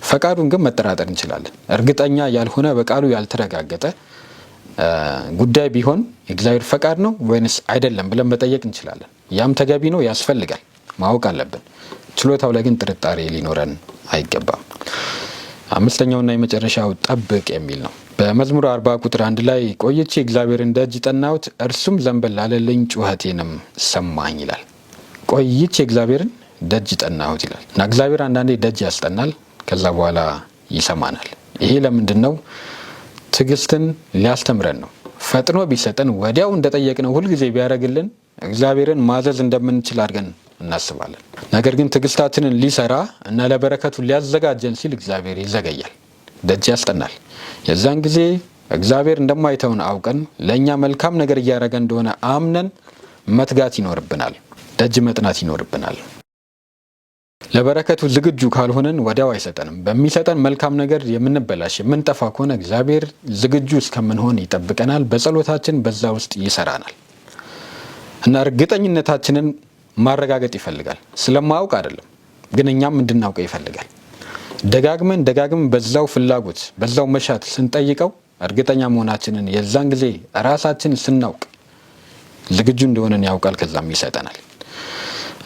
ፈቃዱን ግን መጠራጠር እንችላለን። እርግጠኛ ያልሆነ በቃሉ ያልተረጋገጠ ጉዳይ ቢሆን የእግዚአብሔር ፈቃድ ነው ወይንስ አይደለም ብለን መጠየቅ እንችላለን። ያም ተገቢ ነው፣ ያስፈልጋል፣ ማወቅ አለብን። ችሎታው ላይ ግን ጥርጣሬ ሊኖረን አይገባም። አምስተኛውና የመጨረሻው ጠብቅ የሚል ነው። በመዝሙር 40:1 ላይ ቆይቼ እግዚአብሔርን ደጅ ጠናሁት፣ እርሱም ዘንበል አለልኝ፣ ጩኸቴንም ሰማኝ ይላል። ቆይቼ እግዚአብሔርን ደጅ ጠናሁት ይላል እና እግዚአብሔር አንዳንዴ ደጅ ያስጠናል። ከዛ በኋላ ይሰማናል። ይሄ ለምንድነው? ትዕግስትን ሊያስተምረን ነው። ፈጥኖ ቢሰጠን ወዲያው እንደጠየቅነው ሁልጊዜ ቢያደርግልን እግዚአብሔርን ማዘዝ እንደምንችል አድርገን እናስባለን። ነገር ግን ትዕግስታችንን ሊሰራ እና ለበረከቱ ሊያዘጋጀን ሲል እግዚአብሔር ይዘገያል፣ ደጅ ያስጠናል። የዛን ጊዜ እግዚአብሔር እንደማይተውን አውቀን ለእኛ መልካም ነገር እያደረገ እንደሆነ አምነን መትጋት ይኖርብናል፣ ደጅ መጥናት ይኖርብናል። ለበረከቱ ዝግጁ ካልሆነን ወዲያው አይሰጠንም። በሚሰጠን መልካም ነገር የምንበላሽ የምንጠፋ ከሆነ እግዚአብሔር ዝግጁ እስከምንሆን ይጠብቀናል። በጸሎታችን በዛ ውስጥ ይሰራናል እና እርግጠኝነታችንን ማረጋገጥ ይፈልጋል። ስለማያውቅ አይደለም፣ ግን እኛም እንድናውቀው ይፈልጋል። ደጋግመን በዛው ፍላጎት በዛው መሻት ስንጠይቀው እርግጠኛ መሆናችንን የዛን ጊዜ ራሳችን ስናውቅ ዝግጁ እንደሆነን ያውቃል። ከዛም ይሰጠናል።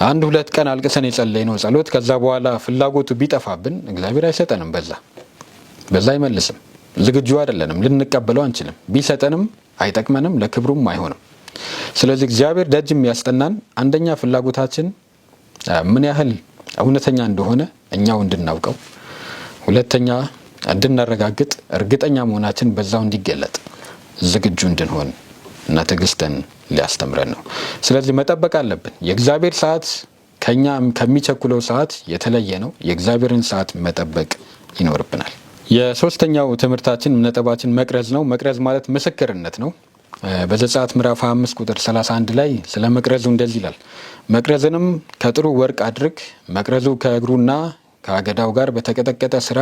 1-2 ቀን አልቅሰን የጸለይነው ጸሎት ከዛ በኋላ ፍላጎቱ ቢጠፋብን እግዚአብሔር አይሰጠንም፣ በዛ አይመልስም። ዝግጁ አይደለንም፣ ልንቀበለው አንችልም። ቢሰጠንም አይጠቅመንም፣ ለክብሩም አይሆንም። ስለዚህ እግዚአብሔር ደጅ የሚያስጠናን አንደኛ ፍላጎታችን ምን ያህል እውነተኛ እንደሆነ እኛው እንድናውቀው፣ ሁለተኛ እንድናረጋግጥ እርግጠኛ መሆናችን በዛው እንዲገለጥ ዝግጁ እንድንሆን እና ትዕግስትን ሊያስተምረን ነው። ስለዚህ መጠበቅ አለብን። የእግዚአብሔር ሰዓት ከኛ ከሚቸኩለው ሰዓት የተለየ ነው። የእግዚአብሔርን ሰዓት መጠበቅ ይኖርብናል። የሶስተኛው ትምህርታችን ነጥባችን መቅረዝ ነው። መቅረዝ ማለት ምስክርነት ነው። በዘጸአት ምዕራፍ 5 ቁጥር 31 ላይ ስለ መቅረዙ እንደዚህ ይላል። መቅረዝንም ከጥሩ ወርቅ አድርግ፣ መቅረዙ ከእግሩና ከአገዳው ጋር በተቀጠቀጠ ስራ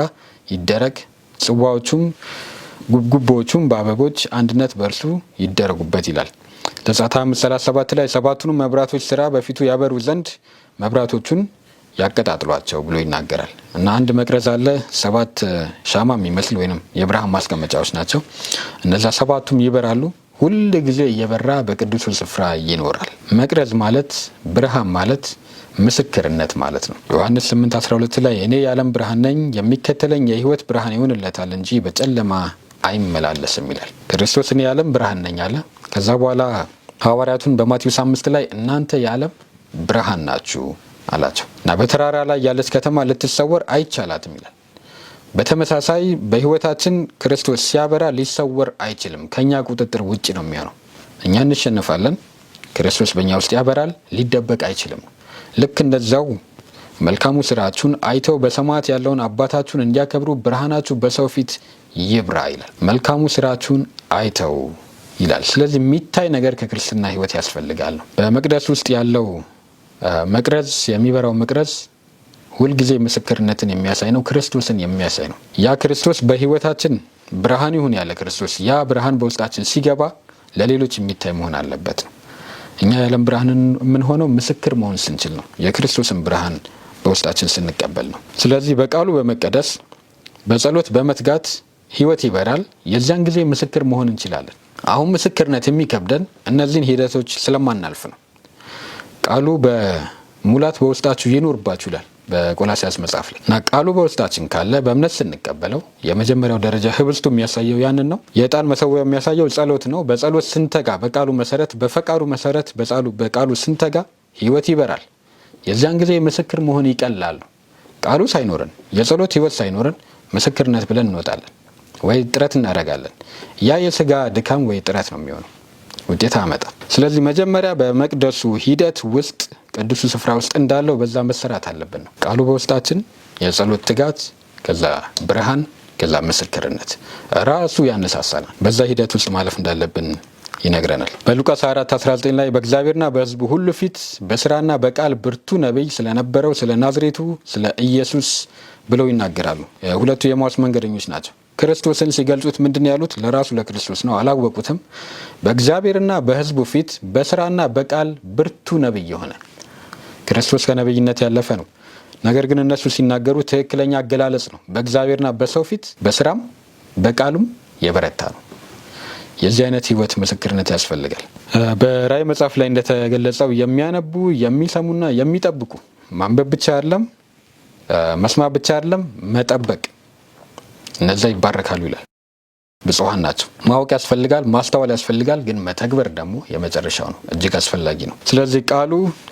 ይደረግ፣ ጽዋዎቹም ጉብጉቦቹም በአበቦች አንድነት በእርሱ ይደረጉበት ይላል። ዘጸአት 5:37 ላይ ሰባቱንም መብራቶች ስራ በፊቱ ያበሩ ዘንድ መብራቶቹን ያቀጣጥሏቸው ብሎ ይናገራል። እና አንድ መቅረዝ አለ። 7 ሻማ የሚመስል ወይም የብርሃን ማስቀመጫዎች ናቸው። እነዛ 7ቱም ይበራሉ። ሁል ጊዜ እየበራ በቅዱሱ ስፍራ ይኖራል። መቅረዝ ማለት ብርሃን ማለት ምስክርነት ማለት ነው። ዮሐንስ 8:12 ላይ እኔ የዓለም ብርሃን ነኝ፣ የሚከተለኝ የሕይወት ብርሃን ይሆንለታል እንጂ በጨለማ አይመላለስም ይላል። ክርስቶስ እኔ የዓለም ብርሃን ነኝ አለ። ከዛ በኋላ ሐዋርያቱን በማቴዎስ 5 ላይ እናንተ የዓለም ብርሃን ናችሁ አላቸው እና በተራራ ላይ ያለች ከተማ ልትሰወር አይቻላትም ይላል። በተመሳሳይ በሕይወታችን ክርስቶስ ሲያበራ ሊሰወር አይችልም። ከኛ ቁጥጥር ውጭ ነው የሚሆነው። እኛ እንሸነፋለን፣ ክርስቶስ በእኛ ውስጥ ያበራል፣ ሊደበቅ አይችልም። ልክ እንደዛው መልካሙ ስራችሁን አይተው በሰማያት ያለውን አባታችሁን እንዲያከብሩ ብርሃናችሁ በሰው ፊት ይብራ ይላል። መልካሙ ስራችሁን አይተው ይላል። ስለዚህ የሚታይ ነገር ከክርስትና ሕይወት ያስፈልጋል ነው። በመቅደስ ውስጥ ያለው መቅረዝ የሚበራው መቅረዝ ሁልጊዜ ምስክርነትን የሚያሳይ ነው። ክርስቶስን የሚያሳይ ነው። ያ ክርስቶስ በሕይወታችን ብርሃን ይሁን ያለ ክርስቶስ ያ ብርሃን በውስጣችን ሲገባ ለሌሎች የሚታይ መሆን አለበት ነው። እኛ የዓለም ብርሃንን የምንሆነው ምስክር መሆን ስንችል ነው። የክርስቶስን ብርሃን በውስጣችን ስንቀበል ነው። ስለዚህ በቃሉ በመቀደስ በጸሎት በመትጋት ሕይወት ይበራል። የዚያን ጊዜ ምስክር መሆን እንችላለን። አሁን ምስክርነት የሚከብደን እነዚህን ሂደቶች ስለማናልፍ ነው። ቃሉ በሙላት በውስጣችሁ ይኖርባችሁ ይላል በቆላስያስ መጽሐፍ ላይ እና ቃሉ በውስጣችን ካለ በእምነት ስንቀበለው የመጀመሪያው ደረጃ ህብስቱ የሚያሳየው ያንን ነው። የዕጣን መሰዊያው የሚያሳየው ጸሎት ነው። በጸሎት ስንተጋ በቃሉ መሰረት በፈቃዱ መሰረት በቃሉ ስንተጋ ሕይወት ይበራል። የዚያን ጊዜ ምስክር መሆን ይቀላል። ቃሉ ሳይኖረን የጸሎት ሕይወት ሳይኖረን ምስክርነት ብለን እንወጣለን ወይ ጥረት እናደርጋለን። ያ የስጋ ድካም ወይ ጥረት ነው የሚሆነው፣ ውጤት አያመጣም። ስለዚህ መጀመሪያ በመቅደሱ ሂደት ውስጥ ቅዱሱ ስፍራ ውስጥ እንዳለው በዛ መሰራት አለብን ነው። ቃሉ በውስጣችን የጸሎት ትጋት፣ ከዛ ብርሃን፣ ከዛ ምስክርነት ራሱ ያነሳሳናል። በዛ ሂደት ውስጥ ማለፍ እንዳለብን ይነግረናል። በሉቃስ 4:19 ላይ በእግዚአብሔርና በሕዝቡ ሁሉ ፊት በስራና በቃል ብርቱ ነቢይ ስለነበረው ስለ ናዝሬቱ ስለ ኢየሱስ ብለው ይናገራሉ። ሁለቱ የኤማሁስ መንገደኞች ናቸው። ክርስቶስን ሲገልጹት ምንድን ያሉት? ለራሱ ለክርስቶስ ነው፣ አላወቁትም። በእግዚአብሔርና በሕዝቡ ፊት በስራና በቃል ብርቱ ነቢይ የሆነ ክርስቶስ ከነቢይነት ያለፈ ነው። ነገር ግን እነሱ ሲናገሩ ትክክለኛ አገላለጽ ነው። በእግዚአብሔርና በሰው ፊት በስራም በቃሉም የበረታ ነው። የዚህ አይነት ህይወት ምስክርነት ያስፈልጋል። በራእይ መጽሐፍ ላይ እንደተገለጸው የሚያነቡ የሚሰሙና የሚጠብቁ ማንበብ ብቻ አይደለም፣ መስማት ብቻ አይደለም፣ መጠበቅ እነዛ ይባረካሉ ይላል። ብፁዓን ናቸው። ማወቅ ያስፈልጋል፣ ማስተዋል ያስፈልጋል። ግን መተግበር ደግሞ የመጨረሻው ነው፣ እጅግ አስፈላጊ ነው። ስለዚህ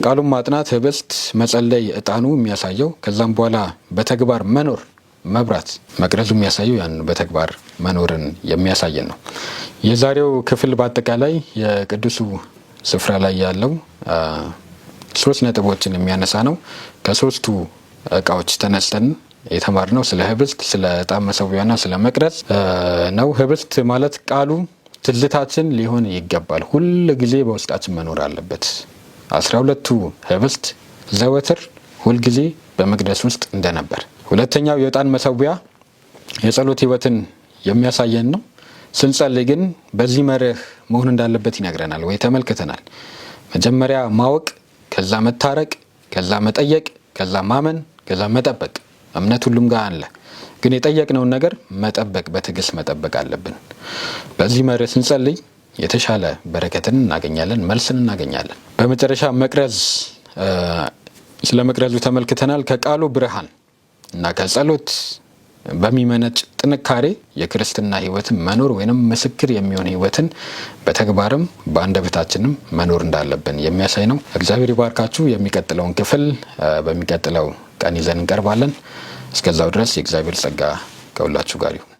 ቃሉን ማጥናት፣ ህብስት፣ መጸለይ፣ ዕጣኑ የሚያሳየው ከዛም በኋላ በተግባር መኖር መብራት መቅረዙ የሚያሳየው ያን በተግባር መኖርን የሚያሳየን ነው። የዛሬው ክፍል በአጠቃላይ የቅዱሱ ስፍራ ላይ ያለው 3 ነጥቦችን የሚያነሳ ነው። ከ3ቱ እቃዎች ተነስተን የተማርነው ስለ ህብስት፣ ስለ ዕጣን መሰዊያና ስለ መቅረዝ ነው። ህብስት ማለት ቃሉ ትዝታችን ሊሆን ይገባል። ሁል ጊዜ በውስጣችን መኖር አለበት። 12ቱ ህብስት ዘወትር ሁልጊዜ በመቅደስ ውስጥ እንደነበር። ሁለተኛው የዕጣን መሰዊያ የጸሎት ህይወትን የሚያሳየን ነው። ስንጸልይ ግን በዚህ መርህ መሆን እንዳለበት ይነግረናል ወይ ተመልክተናል። መጀመሪያ ማወቅ፣ ከዛ መታረቅ፣ ከዛ መጠየቅ፣ ከዛ ማመን፣ ከዛ መጠበቅ። እምነት ሁሉም ጋር አለ፣ ግን የጠየቅነውን ነገር መጠበቅ፣ በትዕግስት መጠበቅ አለብን። በዚህ መርህ ስንጸልይ የተሻለ በረከትን እናገኛለን፣ መልስን እናገኛለን። በመጨረሻ መቅረዝ፣ ስለ መቅረዙ ተመልክተናል። ከቃሉ ብርሃን እና ከጸሎት በሚመነጭ ጥንካሬ የክርስትና ህይወትን መኖር ወይንም ምስክር የሚሆን ህይወትን በተግባርም በአንደበታችንም መኖር እንዳለብን የሚያሳይ ነው። እግዚአብሔር ይባርካችሁ። የሚቀጥለውን ክፍል በሚቀጥለው ቀን ይዘን እንቀርባለን። እስከዛው ድረስ የእግዚአብሔር ጸጋ ከሁላችሁ ጋር ይሁን።